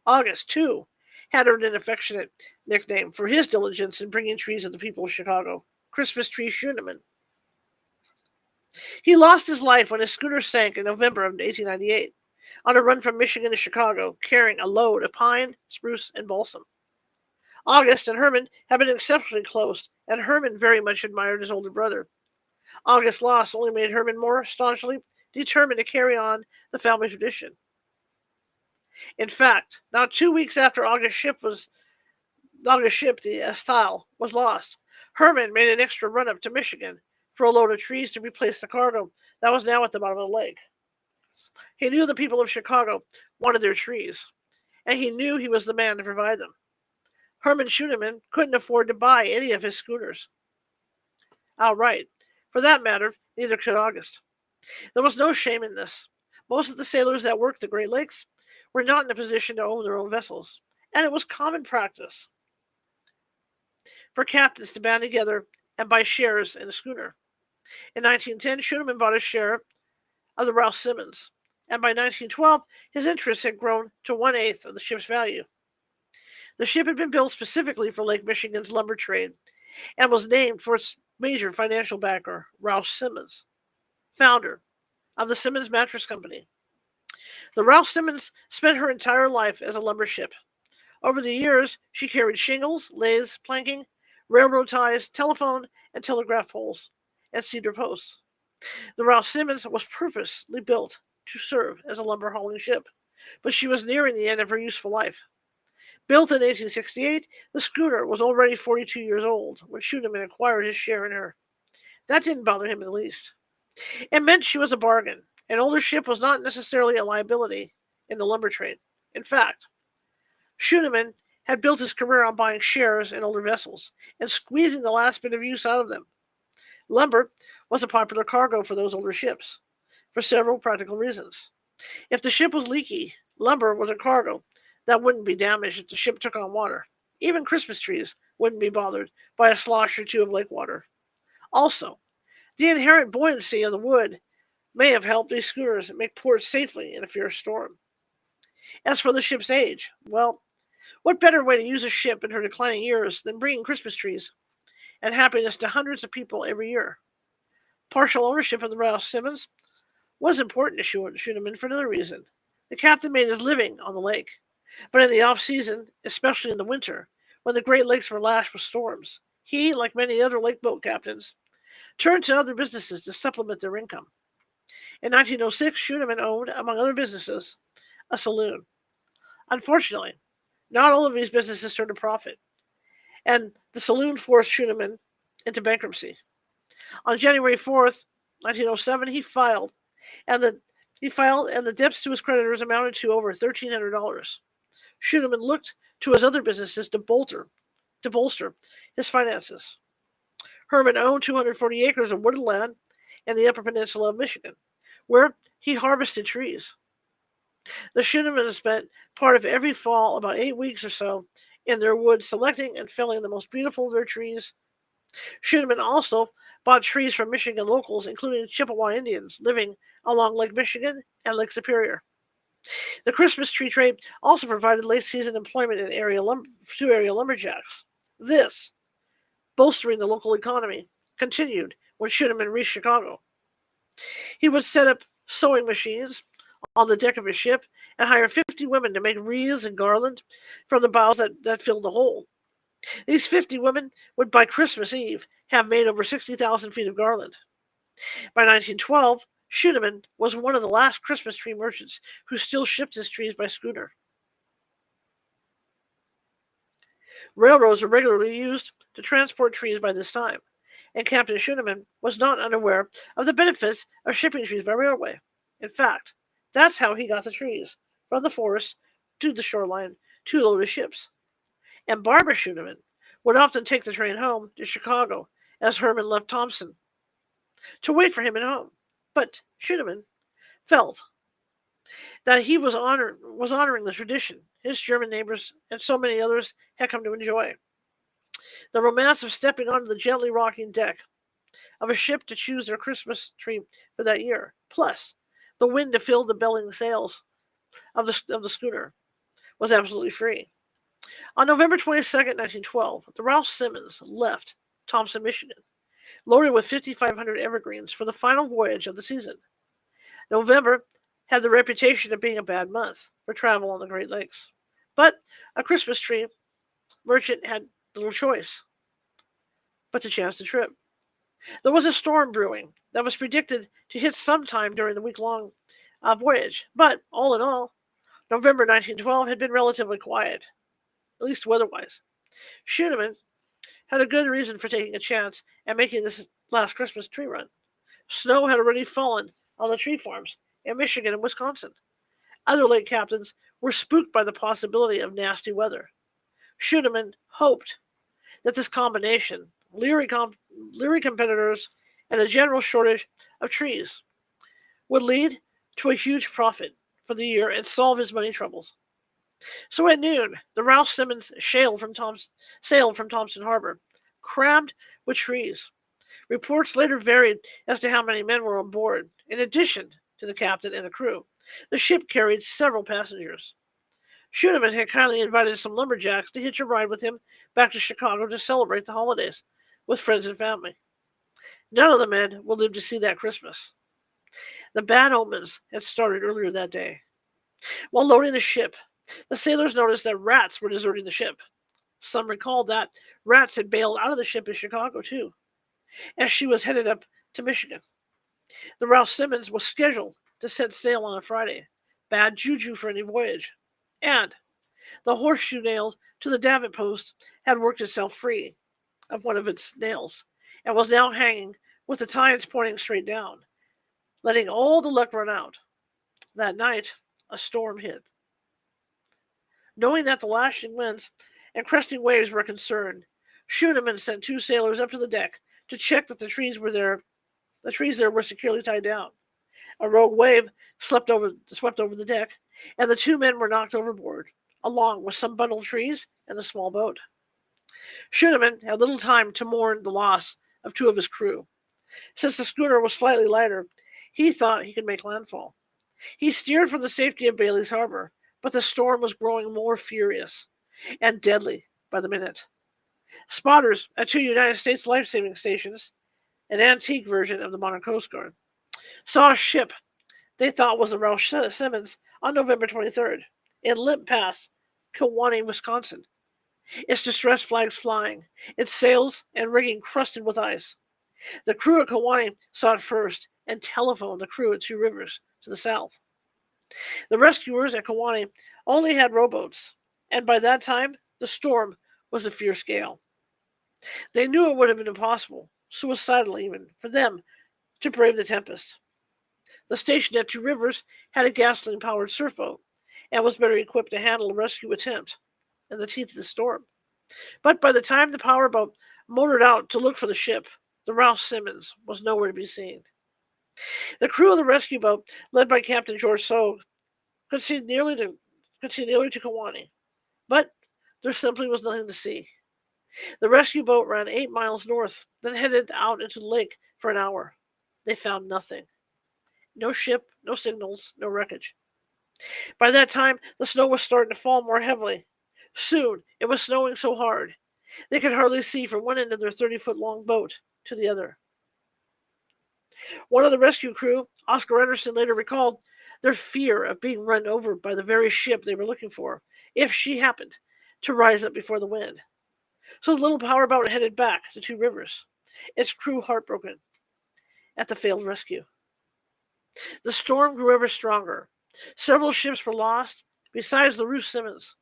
S1: August, too, had earned an affectionate nickname for his diligence in bringing trees to the people of Chicago, Christmas Tree Schuneman. He lost his life when his schooner sank in November of 1898 on a run from Michigan to Chicago, carrying a load of pine, spruce, and balsam. August and Herman had been exceptionally close, and Herman very much admired his older brother. August's loss only made Herman more staunchly determined to carry on the family tradition. In fact, not 2 weeks after August's ship, the Estile, was lost, Herman made an extra run up to Michigan for a load of trees to replace the cargo that was now at the bottom of the lake. He knew the people of Chicago wanted their trees, and he knew he was the man to provide them. Herman Schuneman couldn't afford to buy any of his schooners outright. For that matter, neither could August. There was no shame in this. Most of the sailors that worked the Great Lakes were not in a position to own their own vessels, and it was common practice for captains to band together and buy shares in a schooner. In 1910, Schuneman bought a share of the Rouse Simmons, and by 1912, his interest had grown to 1/8 of the ship's value. The ship had been built specifically for Lake Michigan's lumber trade and was named for its major financial backer, Rouse Simmons, founder of the Simmons Mattress Company. The Rouse Simmons spent her entire life as a lumber ship. Over the years, she carried shingles, lathes, planking, railroad ties, telephone and telegraph poles, and cedar posts. The Rouse Simmons was purposely built to serve as a lumber hauling ship, but she was nearing the end of her useful life. Built in 1868, the schooner was already 42 years old when Schuneman acquired his share in her. That didn't bother him in the least. It meant she was a bargain. An older ship was not necessarily a liability in the lumber trade. In fact, Schuneman had built his career on buying shares in older vessels and squeezing the last bit of use out of them. Lumber was a popular cargo for those older ships, for several practical reasons. If the ship was leaky, lumber was a cargo that wouldn't be damaged if the ship took on water. Even Christmas trees wouldn't be bothered by a slosh or two of lake water. Also, the inherent buoyancy of the wood may have helped these schooners make port safely in a fierce storm. As for the ship's age, well, what better way to use a ship in her declining years than bringing Christmas trees and happiness to hundreds of people every year? Partial ownership of the Rouse Simmons was important to Schuneman for another reason. The captain made his living on the lake, but in the off-season, especially in the winter, when the Great Lakes were lashed with storms, he, like many other lake boat captains, turned to other businesses to supplement their income. In 1906, Schuneman owned, among other businesses, a saloon. Unfortunately, not all of these businesses turned a profit, and the saloon forced Schunemann into bankruptcy. On January 4th, 1907, and the and the debts to his creditors amounted to over $1,300. Schunemann looked to his other businesses to bolster his finances. Herman owned 240 acres of wooded land in the Upper Peninsula of Michigan, where he harvested trees. The Schunemanns spent part of every fall, about 8 weeks or so, in their woods selecting and felling the most beautiful of their trees. Schunemann also bought trees from Michigan locals, including Chippewa Indians living along Lake Michigan and Lake Superior. The Christmas tree trade also provided late-season employment to area lumberjacks. This, bolstering the local economy, continued when Schunemann reached Chicago. He would set up sewing machines on the deck of his ship and hire 50 women to make wreaths and garland from the boughs that filled the hole. These 50 women would, by Christmas Eve, have made over 60,000 feet of garland. By 1912, Schunemann was one of the last Christmas tree merchants who still shipped his trees by schooner. Railroads were regularly used to transport trees by this time, and Captain Schunemann was not unaware of the benefits of shipping trees by railway. In fact, that's how he got the trees, from the forest to the shoreline to load of ships. And Barbara Schunemann would often take the train home to Chicago as Herman left Thompson to wait for him at home. But Schunemann felt that he was honoring the tradition his German neighbors and so many others had come to enjoy. The romance of stepping onto the gently rocking deck of a ship to choose their Christmas tree for that year, plus the wind to fill the bellying sails of the schooner, was absolutely free. On November 22nd, 1912, the Ralph Simmons left Thompson, Michigan, loaded with 5,500 evergreens for the final voyage of the season. November had the reputation of being a bad month for travel on the Great Lakes, but a Christmas tree merchant had little choice but to chance the trip. There was a storm brewing that was predicted to hit sometime during the week-long voyage, but all in all, November 1912 had been relatively quiet, at least weather-wise. Schunemann had a good reason for taking a chance and making this last Christmas tree run. Snow had already fallen on the tree farms in Michigan and Wisconsin. Other lake captains were spooked by the possibility of nasty weather. Schunemann hoped that this combination, leery competitors and a general shortage of trees, would lead to a huge profit for the year and solve his money troubles. So at noon, the Ralph Simmons sailed from Thompson Harbor, crammed with trees. Reports later varied as to how many men were on board. In addition to the captain and the crew, the ship carried several passengers. Schunemann had kindly invited some lumberjacks to hitch a ride with him back to Chicago to celebrate the holidays with friends and family. None of the men would live to see that Christmas. The bad omens had started earlier that day. While loading the ship, the sailors noticed that rats were deserting the ship. Some recalled that rats had bailed out of the ship in Chicago, too, as she was headed up to Michigan. The Ralph Simmons was scheduled to set sail on a Friday. Bad juju for any voyage. And the horseshoe nailed to the davit post had worked itself free of one of its nails and was now hanging with the tines pointing straight down, letting all the luck run out. That night, a storm hit. Knowing that the lashing winds and cresting waves were a concern, Schunemann sent 2 sailors up to the deck to check that the trees there were securely tied down. A rogue wave swept over the deck, and the 2 men were knocked overboard, along with some bundled trees and the small boat. Schunemann had little time to mourn the loss of 2 of his crew. Since the schooner was slightly lighter, he thought he could make landfall. He steered for the safety of Bailey's Harbor, but the storm was growing more furious and deadly by the minute. Spotters at 2 United States life-saving stations, an antique version of the modern Coast Guard, saw a ship they thought was the Ralph Simmons on November 23rd. It limped past Kewanee, Wisconsin, its distress flags flying, its sails and rigging crusted with ice. The crew at Kewanee saw it first and telephoned the crew at 2 Rivers to the south. The rescuers at Kewanee only had rowboats, and by that time, the storm was a fierce gale. They knew it would have been impossible, suicidal even, for them to brave the tempest. The station at Two Rivers had a gasoline-powered surfboat and was better equipped to handle a rescue attempt in the teeth of the storm. But by the time the powerboat motored out to look for the ship, the Rouse Simmons was nowhere to be seen. The crew of the rescue boat, led by Captain George Soag, could see nearly to Kewanee, but there simply was nothing to see. The rescue boat ran 8 miles north, then headed out into the lake for an hour. They found nothing. No ship, no signals, no wreckage. By that time, the snow was starting to fall more heavily. Soon, it was snowing so hard, they could hardly see from one end of their 30-foot-long boat to the other. One of the rescue crew, Oscar Anderson, later recalled their fear of being run over by the very ship they were looking for, if she happened to rise up before the wind. So the little powerboat headed back to Two Rivers, its crew heartbroken at the failed rescue. The storm grew ever stronger. Several ships were lost, besides the Rouse Simmons.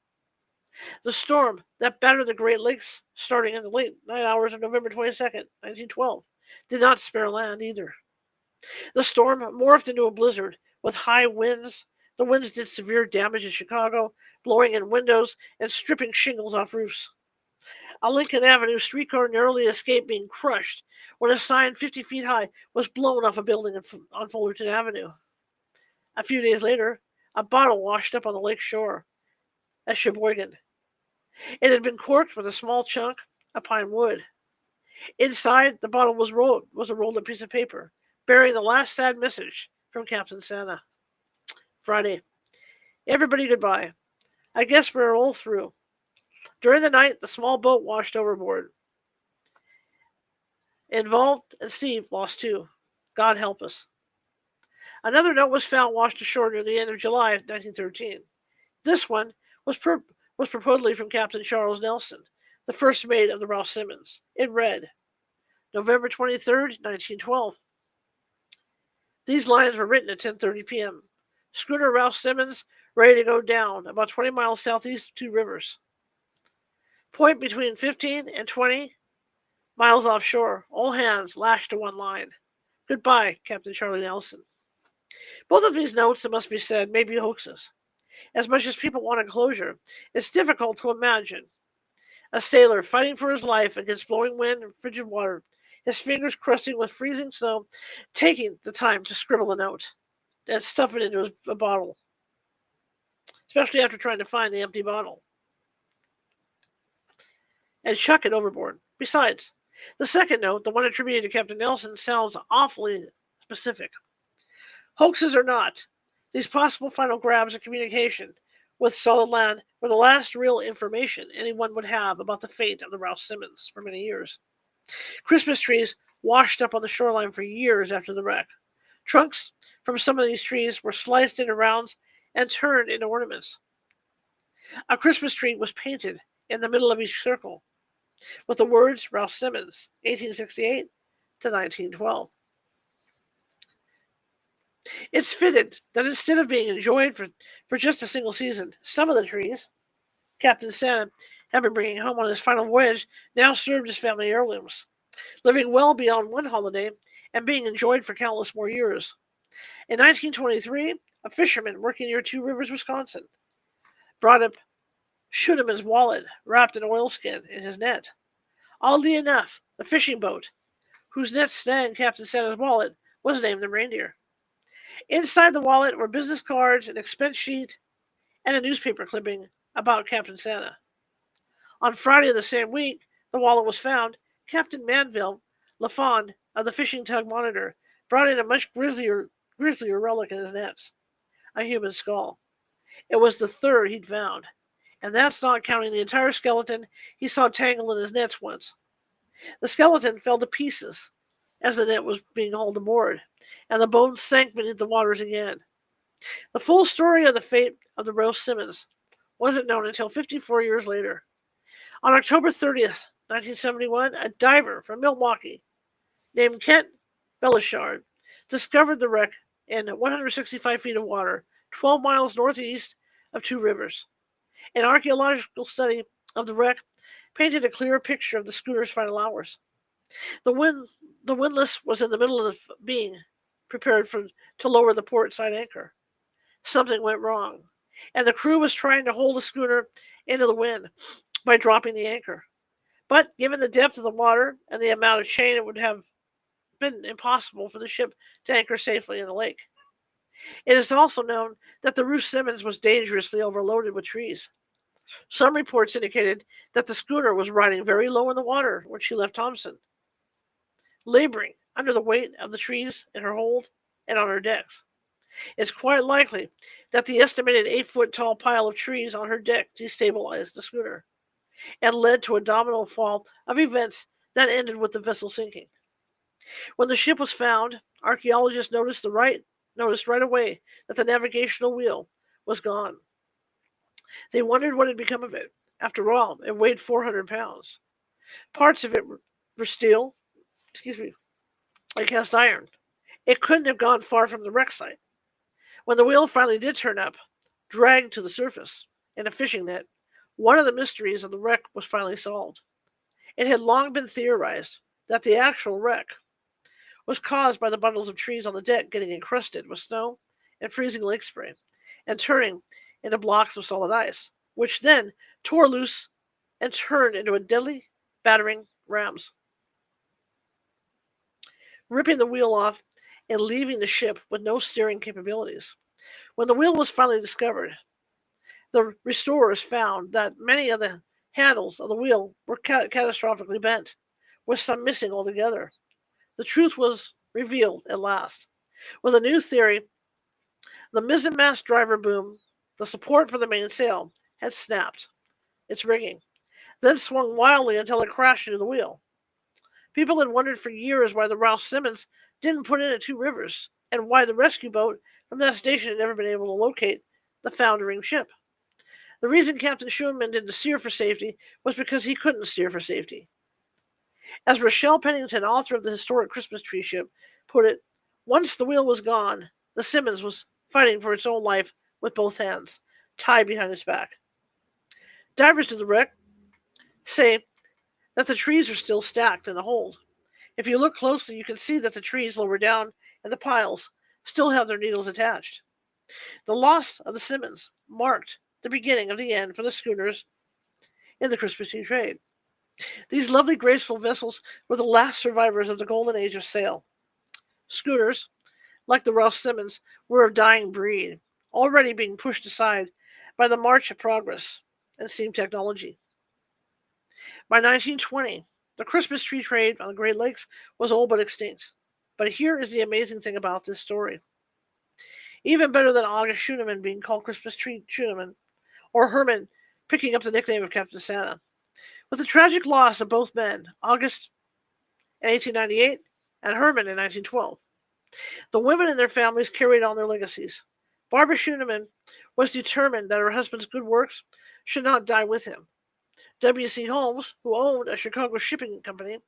S1: The storm that battered the Great Lakes starting in the late night hours of November 22nd, 1912, did not spare land either. The storm morphed into a blizzard with high winds. The winds did severe damage in Chicago, blowing in windows and stripping shingles off roofs. A Lincoln Avenue streetcar narrowly escaped being crushed when a sign 50 feet high was blown off a building on Fullerton Avenue. A few days later, a bottle washed up on the lake shore at Sheboygan. It had been corked with a small chunk of pine wood. Inside, the bottle was a rolled up piece of paper, bearing the last sad message from Captain Santa. Friday. Everybody goodbye. I guess we're all through. During the night, the small boat washed overboard. Involved and Steve lost too. God help us. Another note was found washed ashore near the end of July 1913. This one was purportedly from Captain Charles Nelson, the first mate of the Rouse Simmons. It read, November 23rd, 1912. These lines were written at 10:30 p.m. Schooner Rouse Simmons ready to go down about 20 miles southeast of Two Rivers. Point between 15 and 20 miles offshore. All hands lashed to one line. Goodbye, Captain Charlie Nelson. Both of these notes, it must be said, may be hoaxes. As much as people wanted closure, it's difficult to imagine a sailor fighting for his life against blowing wind and frigid water, his fingers crusting with freezing snow, taking the time to scribble a note and stuff it into a bottle, especially after trying to find the empty bottle, and chuck it overboard. Besides, the second note, the one attributed to Captain Nelson, sounds awfully specific. Hoaxes or not, these possible final grabs of communication with solid land were the last real information anyone would have about the fate of the Rouse Simmons for many years. Christmas trees washed up on the shoreline for years after the wreck. Trunks from some of these trees were sliced into rounds and turned into ornaments. A Christmas tree was painted in the middle of each circle with the words Rouse Simmons, 1868 to 1912. It's fitted that instead of being enjoyed for just a single season, some of the trees Captain Santa had been bringing home on his final voyage now served as family heirlooms, living well beyond one holiday and being enjoyed for countless more years. In 1923, a fisherman working near Two Rivers, Wisconsin, brought up Schuneman's wallet wrapped in oilskin in his net. Oddly enough, the fishing boat, whose net snagged Captain Santa's wallet, was named the Reindeer. Inside the wallet were business cards, an expense sheet, and a newspaper clipping about Captain Santa. On Friday of the same week the wallet was found, Captain Manville Lafond of the fishing tug Monitor brought in a much grislier relic in his nets, a human skull. It was the third he'd found, and that's not counting the entire skeleton he saw tangled in his nets once. The skeleton fell to pieces as the net was being hauled aboard, and the bones sank beneath the waters again. The full story of the fate of the Rouse Simmons wasn't known until 54 years later. On October 30th, 1971, a diver from Milwaukee named Kent Bellichard discovered the wreck in 165 feet of water 12 miles northeast of two rivers. An archaeological study of the wreck painted a clearer picture of the schooner's final hours. The windlass was in the middle of being prepared to lower the port side anchor. Something went wrong, and the crew was trying to hold the schooner into the wind by dropping the anchor. But given the depth of the water and the amount of chain, it would have been impossible for the ship to anchor safely in the lake. It is also known that the Ruth Simmons was dangerously overloaded with trees. Some reports indicated that the schooner was riding very low in the water when she left Thompson, laboring under the weight of the trees in her hold and on her decks. It's quite likely that the estimated 8-foot tall pile of trees on her deck destabilized the schooner and led to a domino fall of events that ended with the vessel sinking. When the ship was found, archaeologists noticed right away that the navigational wheel was gone. They wondered what had become of it. After all, it weighed 400 pounds. Parts of it were steel, like cast iron. It couldn't have gone far from the wreck site. When the wheel finally did turn up, dragged to the surface in a fishing net, one of the mysteries of the wreck was finally solved. It had long been theorized that the actual wreck was caused by the bundles of trees on the deck getting encrusted with snow and freezing lake spray and turning into blocks of solid ice, which then tore loose and turned into a deadly battering rams, ripping the wheel off and leaving the ship with no steering capabilities. When the wheel was finally discovered, the restorers found that many of the handles of the wheel were catastrophically bent, with some missing altogether. The truth was revealed at last. With a new theory, the mizzenmast driver boom, the support for the mainsail, had snapped its rigging, then swung wildly until it crashed into the wheel. People had wondered for years why the Rouse Simmons didn't put in at Two Rivers, and why the rescue boat from that station had never been able to locate the foundering ship. The reason Captain Schumann didn't steer for safety was because he couldn't steer for safety. As Rochelle Pennington, author of the historic Christmas tree ship, put it, once the wheel was gone, the Simmons was fighting for its own life with both hands, tied behind its back. Divers to the wreck say that the trees are still stacked in the hold. If you look closely, you can see that the trees lower down in the piles still have their needles attached. The loss of the Simmons marked the beginning of the end for the schooners in the Christmas tree trade. These lovely, graceful vessels were the last survivors of the golden age of sail. Schooners, like the Rouse Simmons, were a dying breed, already being pushed aside by the march of progress and steam technology. By 1920, the Christmas tree trade on the Great Lakes was all but extinct. But here is the amazing thing about this story. Even better than August Schunemann being called Christmas tree Schunemann, or Herman picking up the nickname of Captain Santa. With the tragic loss of both men, August in 1898 and Herman in 1912, the women and their families carried on their legacies. Barbara Schunemann was determined that her husband's good works should not die with him. W.C. Holmes, who owned a Chicago shipping company,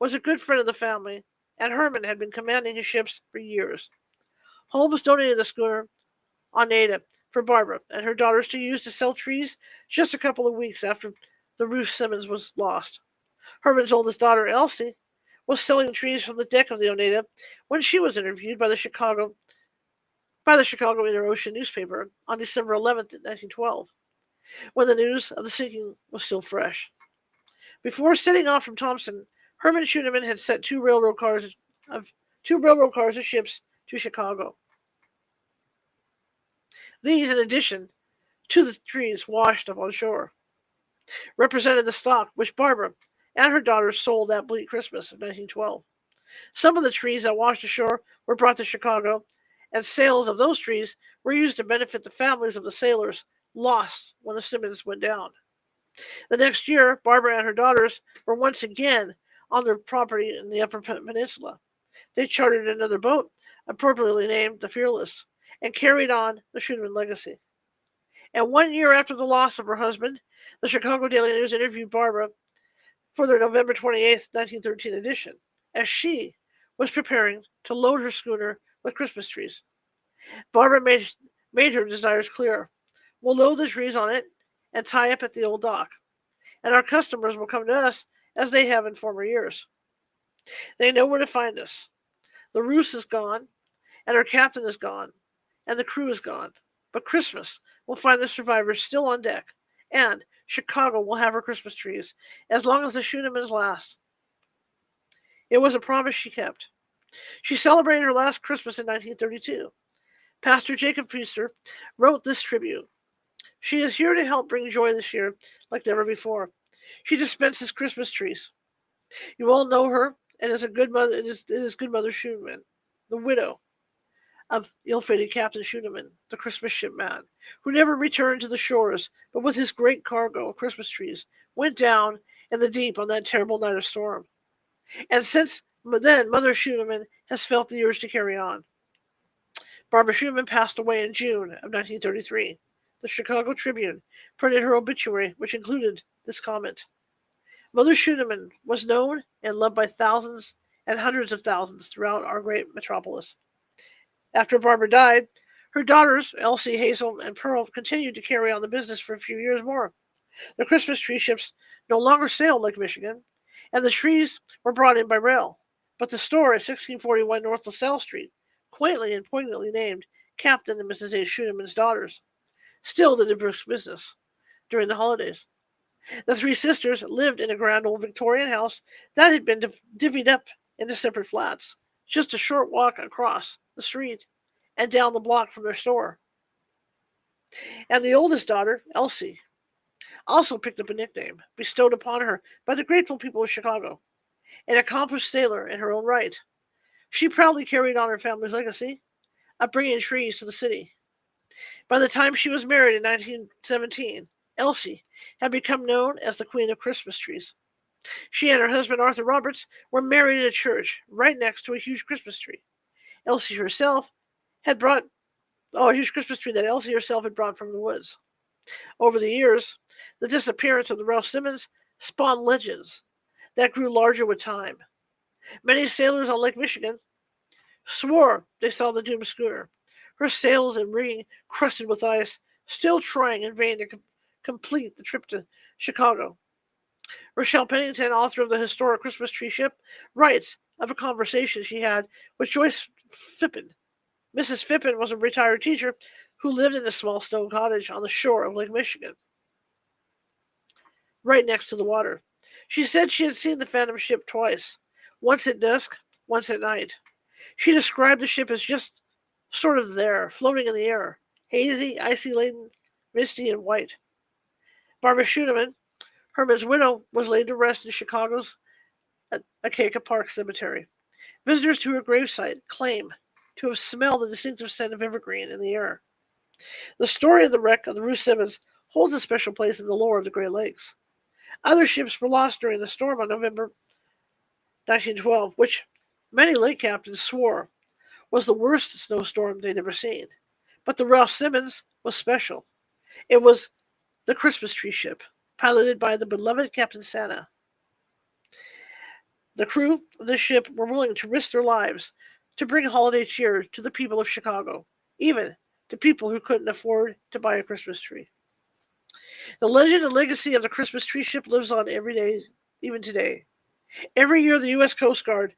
S1: was a good friend of the family, and Herman had been commanding his ships for years. Holmes donated the schooner Oneida for Barbara and her daughters to use to sell trees just a couple of weeks after the Ruth Simmons was lost. Herman's oldest daughter, Elsie, was selling trees from the deck of the Oneida when she was interviewed by the Chicago Inter-Ocean newspaper on December 11th, 1912, when the news of the sinking was still fresh. Before setting off from Thompson, Herman Schunemann had sent two railroad cars of ships to Chicago. These, in addition to the trees washed up on shore, represented the stock which Barbara and her daughters sold that bleak Christmas of 1912. Some of the trees that washed ashore were brought to Chicago, and sales of those trees were used to benefit the families of the sailors lost when the Simmons went down. The next year, Barbara and her daughters were once again on their property in the Upper Peninsula. They chartered another boat, appropriately named the Fearless, and carried on the Schunemann legacy. And 1 year after the loss of her husband, the Chicago Daily News interviewed Barbara for their November 28, 1913 edition, as she was preparing to load her schooner with Christmas trees. Barbara made made her desires clear. We'll load the trees on it and tie up at the old dock, and our customers will come to us as they have in former years. They know where to find us. The Roos is gone, and our captain is gone, and the crew is gone. But Christmas will find the survivors still on deck, and Chicago will have her Christmas trees as long as the Schoonemans last. It was a promise she kept. She celebrated her last Christmas in 1932. Pastor Jacob Priester wrote this tribute. She is here to help bring joy this year like never before. She dispenses Christmas trees. You all know her, and is a good mother. It is good mother Schooneman, the widow of ill-fated Captain Schooneman, the Christmas ship man, who never returned to the shores, but with his great cargo of Christmas trees, went down in the deep on that terrible night of storm. And since then, Mother Schooneman has felt the urge to carry on. Barbara Schooneman passed away in June of 1933. The Chicago Tribune printed her obituary, which included this comment. Mother Schooneman was known and loved by thousands and hundreds of thousands throughout our great metropolis. After Barbara died, her daughters, Elsie, Hazel, and Pearl, continued to carry on the business for a few years more. The Christmas tree ships no longer sailed Lake Michigan, and the trees were brought in by rail. But the store at 1641 North LaSalle Street, quaintly and poignantly named Captain and Mrs. A. Schooneman's daughters, still did a brisk business during the holidays. The three sisters lived in a grand old Victorian house that had been divvied up into separate flats, just a short walk across the street and down the block from their store. And the oldest daughter, Elsie, also picked up a nickname bestowed upon her by the grateful people of Chicago, an accomplished sailor in her own right. She proudly carried on her family's legacy of bringing trees to the city. By the time she was married in 1917, Elsie had become known as the Queen of Christmas Trees. She and her husband, Arthur Roberts, were married in a church right next to a huge Christmas tree. Elsie herself had brought, a huge Christmas tree that Elsie herself had brought from the woods. Over the years, the disappearance of the Ralph Simmons spawned legends that grew larger with time. Many sailors on Lake Michigan swore they saw the doomed schooner, her sails and rigging crusted with ice, still trying in vain to complete the trip to Chicago. Rochelle Pennington, author of the historic Christmas tree ship, writes of a conversation she had with Joyce Phippen. Mrs. Phippen was a retired teacher who lived in a small stone cottage on the shore of Lake Michigan, right next to the water. She said she had seen the Phantom ship twice, once at dusk, once at night. She described the ship as just sort of there, floating in the air, hazy, icy-laden, misty, and white. Barbara Schooneman, Herman's widow, was laid to rest in Chicago's Acacia Park Cemetery. Visitors to her gravesite claim to have smelled the distinctive scent of evergreen in the air. The story of the wreck of the Ruth Simmons holds a special place in the lore of the Great Lakes. Other ships were lost during the storm on November 1912, which many lake captains swore was the worst snowstorm they'd ever seen. But the Ralph Simmons was special. It was the Christmas tree ship, piloted by the beloved Captain Santa. The crew of this ship were willing to risk their lives to bring holiday cheer to the people of Chicago, even to people who couldn't afford to buy a Christmas tree. The legend and legacy of the Christmas tree ship lives on every day, even today. Every year, the U.S. Coast Guard,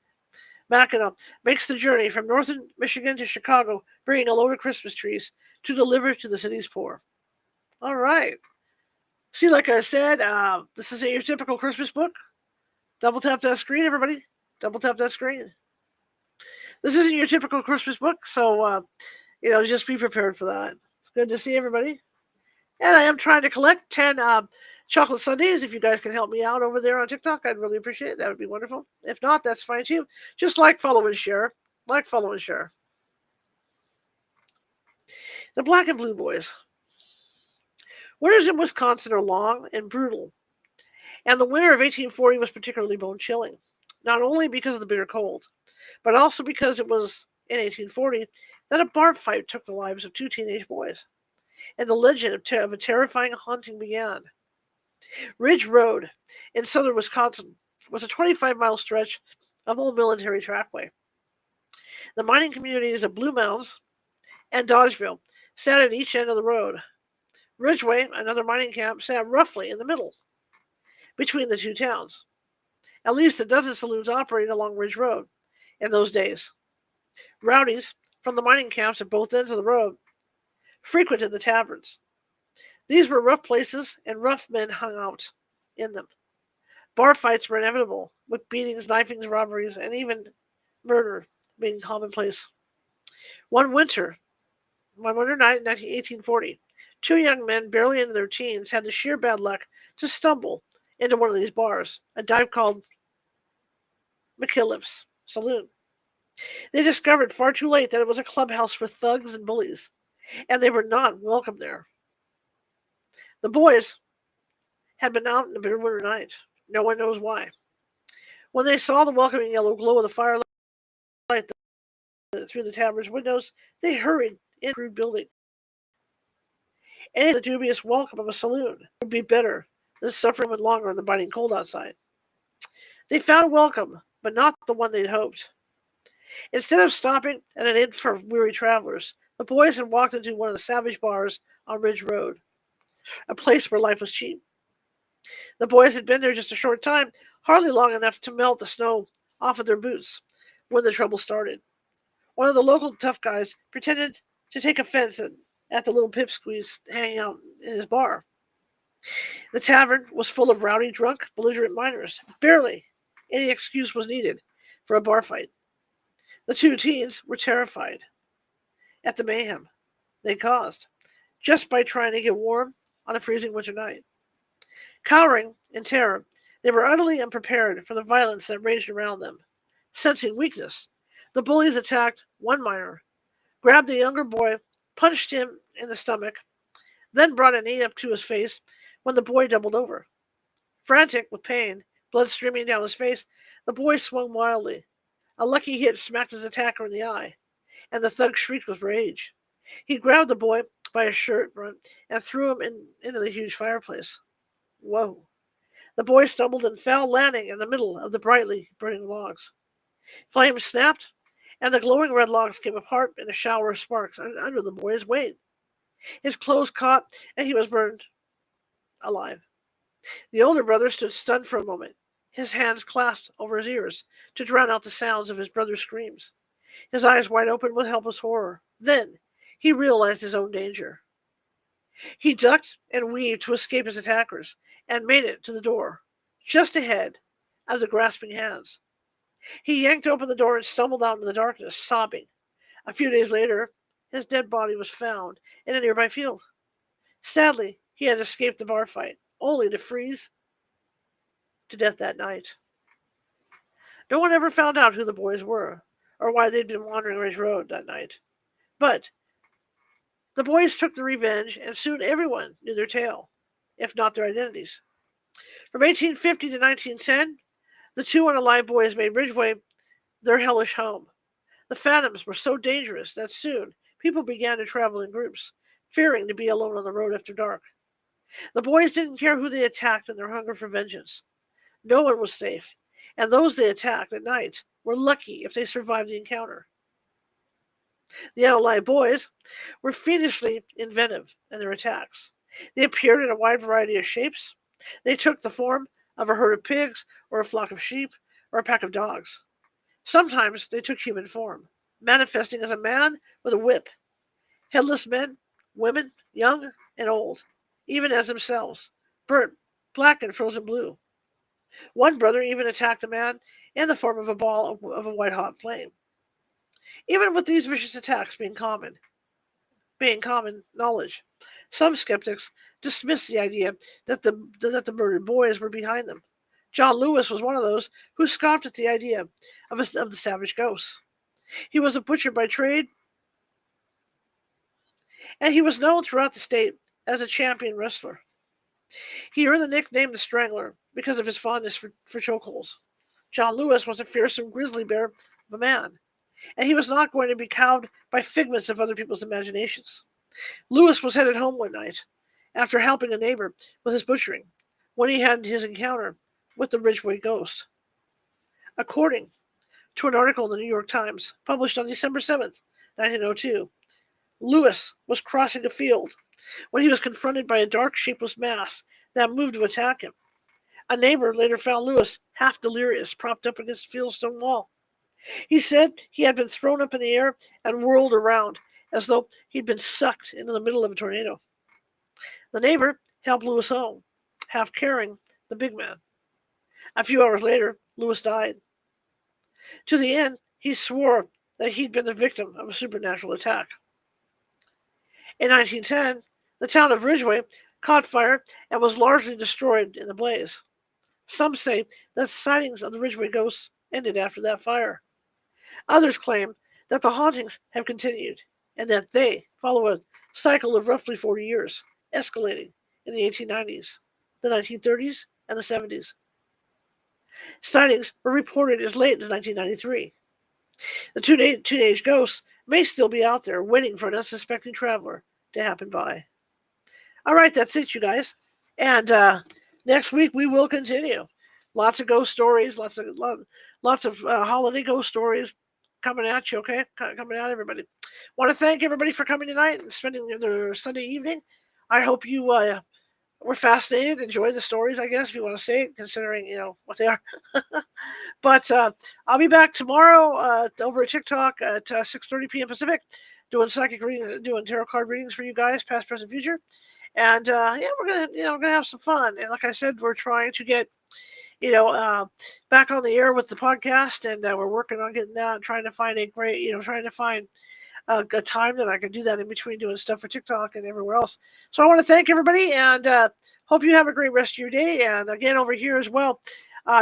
S1: Mackinac, makes the journey from northern Michigan to Chicago, bringing a load of Christmas trees to deliver to the city's poor. All right. See, like I said, this isn't your typical Christmas book. Double tap that screen, everybody. Double tap that screen. This isn't your typical Christmas book, so, just be prepared for that. It's good to see everybody. And I am trying to collect 10 chocolate sundaes. If you guys can help me out over there on TikTok, I'd really appreciate it. That would be wonderful. If not, that's fine too. Just like, follow, and share. Like, follow, and share. The Black and Blue Boys. Winters in Wisconsin are long and brutal, and the winter of 1840 was particularly bone-chilling, not only because of the bitter cold, but also because it was in 1840 that a bar fight took the lives of two teenage boys, and the legend of a terrifying haunting began. Ridge Road in southern Wisconsin was a 25-mile stretch of old military trackway. The mining communities of Blue Mounds and Dodgeville sat at each end of the road. Ridgeway, another mining camp, sat roughly in the middle, between the two towns. At least a dozen saloons operated along Ridge Road in those days. Rowdies from the mining camps at both ends of the road frequented the taverns. These were rough places, and rough men hung out in them. Bar fights were inevitable, with beatings, knifings, robberies, and even murder being commonplace. One winter, one winter night in 1840, two young men, barely in their teens, had the sheer bad luck to stumble into one of these bars, a dive called McKilliv's Saloon. They discovered far too late that it was a clubhouse for thugs and bullies, and they were not welcome there. The boys had been out in a bitter winter night. No one knows why. When they saw the welcoming yellow glow of the firelight through the tavern's windows, they hurried into the building. Any of the dubious welcome of a saloon would be better than suffering longer in the biting cold outside. They found a welcome, but not the one they'd hoped. Instead of stopping at an inn for weary travelers, the boys had walked into one of the savage bars on Ridge Road, a place where life was cheap. The boys had been there just a short time, hardly long enough to melt the snow off of their boots when the trouble started. One of the local tough guys pretended to take offense at the little pipsqueaks hanging out in his bar. The tavern was full of rowdy, drunk, belligerent miners. Barely any excuse was needed for a bar fight. The two teens were terrified at the mayhem they caused just by trying to get warm on a freezing winter night. Cowering in terror, they were utterly unprepared for the violence that raged around them. Sensing weakness, the bullies attacked one miner, grabbed the younger boy, punched him in the stomach, then brought a knee up to his face when the boy doubled over. Frantic with pain, blood streaming down his face, the boy swung wildly. A lucky hit smacked his attacker in the eye, and the thug shrieked with rage. He grabbed the boy by his shirt front and threw him into the huge fireplace. Whoa. The boy stumbled and fell, landing in the middle of the brightly burning logs. Flames snapped, and the glowing red logs came apart in a shower of sparks under the boy's weight. His clothes caught, and he was burned alive. The older brother stood stunned for a moment, his hands clasped over his ears to drown out the sounds of his brother's screams, his eyes wide open with helpless horror. Then he realized his own danger. He ducked and weaved to escape his attackers and made it to the door, just ahead of the grasping hands. He yanked open the door and stumbled out into the darkness, sobbing. A few days later, his dead body was found in a nearby field. Sadly, he had escaped the bar fight, only to freeze to death that night. No one ever found out who the boys were, or why they'd been wandering Ridge Road that night. But the boys took the revenge, and soon everyone knew their tale, if not their identities. From 1850 to 1910, the two unalive boys made Ridgeway their hellish home. The phantoms were so dangerous that soon people began to travel in groups, fearing to be alone on the road after dark. The boys didn't care who they attacked in their hunger for vengeance. No one was safe, and those they attacked at night were lucky if they survived the encounter. The unalive boys were fiendishly inventive in their attacks. They appeared in a wide variety of shapes. They took the form of a herd of pigs, or a flock of sheep, or a pack of dogs. Sometimes they took human form, manifesting as a man with a whip. Headless men, women, young and old, even as themselves, burnt black and frozen blue. One brother even attacked a man in the form of a ball of a white-hot flame. Even with these vicious attacks being common knowledge, some skeptics dismissed the idea that the murdered boys were behind them. John Lewis was one of those who scoffed at the idea of the savage ghosts. He was a butcher by trade, and he was known throughout the state as a champion wrestler. He earned the nickname the Strangler because of his fondness for chokeholds. John Lewis was a fearsome grizzly bear of a man, and he was not going to be cowed by figments of other people's imaginations. Lewis was headed home one night after helping a neighbor with his butchering when he had his encounter with the Ridgeway ghost. According to an article in the New York Times published on December 7th, 1902, Lewis was crossing a field when he was confronted by a dark, shapeless mass that moved to attack him. A neighbor later found Lewis half delirious, propped up against the fieldstone wall. He said he had been thrown up in the air and whirled around, as though he'd been sucked into the middle of a tornado. The neighbor helped Lewis home, half carrying the big man. A few hours later, Lewis died. To the end, he swore that he'd been the victim of a supernatural attack. In 1910, the town of Ridgeway caught fire and was largely destroyed in the blaze. Some say that sightings of the Ridgeway ghosts ended after that fire. Others claim that the hauntings have continued and that they follow a cycle of roughly 40 years, escalating in the 1890s, the 1930s, and the 70s. Sightings were reported as late as 1993. The teenage ghosts may still be out there waiting for an unsuspecting traveler to happen by. All right, that's it, you guys. And next week we will continue. Lots of ghost stories, lots of holiday ghost stories coming at you, okay? Coming at everybody. Want to thank everybody for coming tonight and spending their Sunday evening. I hope you were fascinated, enjoyed the stories, I guess, if you want to say it, considering, what they are. But I'll be back tomorrow over at TikTok at 6:30 p.m. Pacific, doing psychic reading, doing tarot card readings for you guys, past, present, future. And we're gonna have some fun. And like I said, we're trying to get back on the air with the podcast, and we're working on getting that. Trying to find a great, trying to find a time that I can do that in between doing stuff for TikTok and everywhere else. So I want to thank everybody, and hope you have a great rest of your day. And again, over here as well,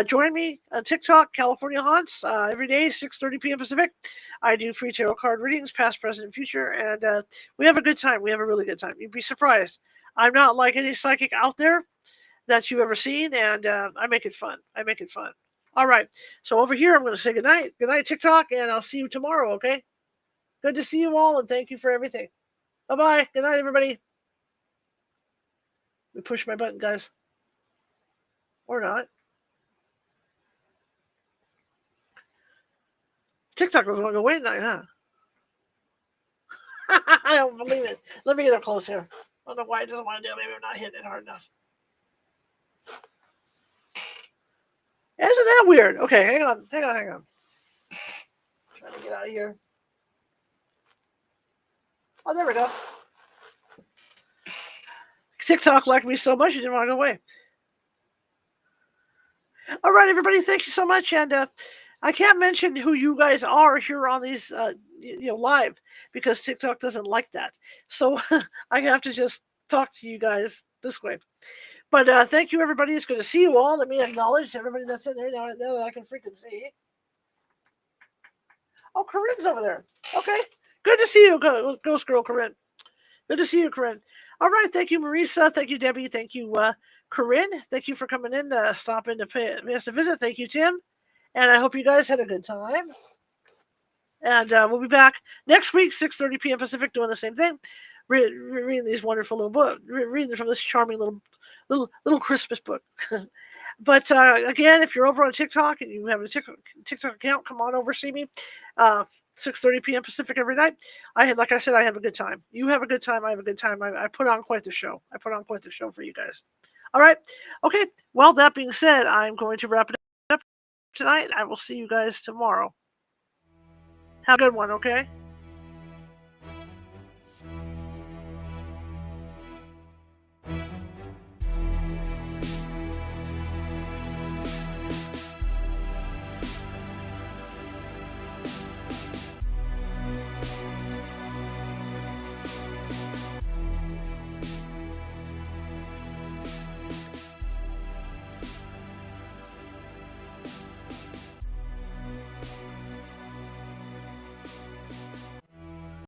S1: join me on TikTok, California Haunts, every day, 6:30 p.m. Pacific. I do free tarot card readings, past, present, and future, and we have a good time. We have a really good time. You'd be surprised. I'm not like any psychic out there that you've ever seen, and I make it fun. All right. So over here, I'm going to say goodnight. Good night, TikTok, and I'll see you tomorrow, okay? Good to see you all, and thank you for everything. Bye-bye. Good night, everybody. Let me push my button, guys. Or not. TikTok doesn't want to go away tonight, huh? I don't believe it. Let me get up close here. I don't know why it doesn't want to do it. Maybe I'm not hitting it hard enough. Isn't that weird? Okay, hang on. Trying to get out of here. Oh, there we go. TikTok liked me so much, you didn't want to go away. All right, everybody, thank you so much. And I can't mention who you guys are here on these, live, because TikTok doesn't like that. So I have to just talk to you guys this way. But thank you, everybody. It's good to see you all. Let me acknowledge everybody that's in there now that I can freaking see. Oh, Corinne's over there. Okay. Good to see you, Ghost Girl Corinne. Good to see you, Corinne. All right. Thank you, Marisa. Thank you, Debbie. Thank you, Corinne. Thank you for coming in to stop in to pay us a visit. Thank you, Tim. And I hope you guys had a good time. And we'll be back next week, 6:30 p.m. Pacific, doing the same thing. Reading these wonderful little books, reading from this charming little Christmas book. But again, if you're over on TikTok and you have a TikTok account, come on over, see me. 6:30 p.m. Pacific every night. Like I said, I have a good time. You have a good time. I have a good time. I put on quite the show. For you guys. All right. Okay. Well, that being said, I'm going to wrap it up tonight. I will see you guys tomorrow. Have a good one, okay?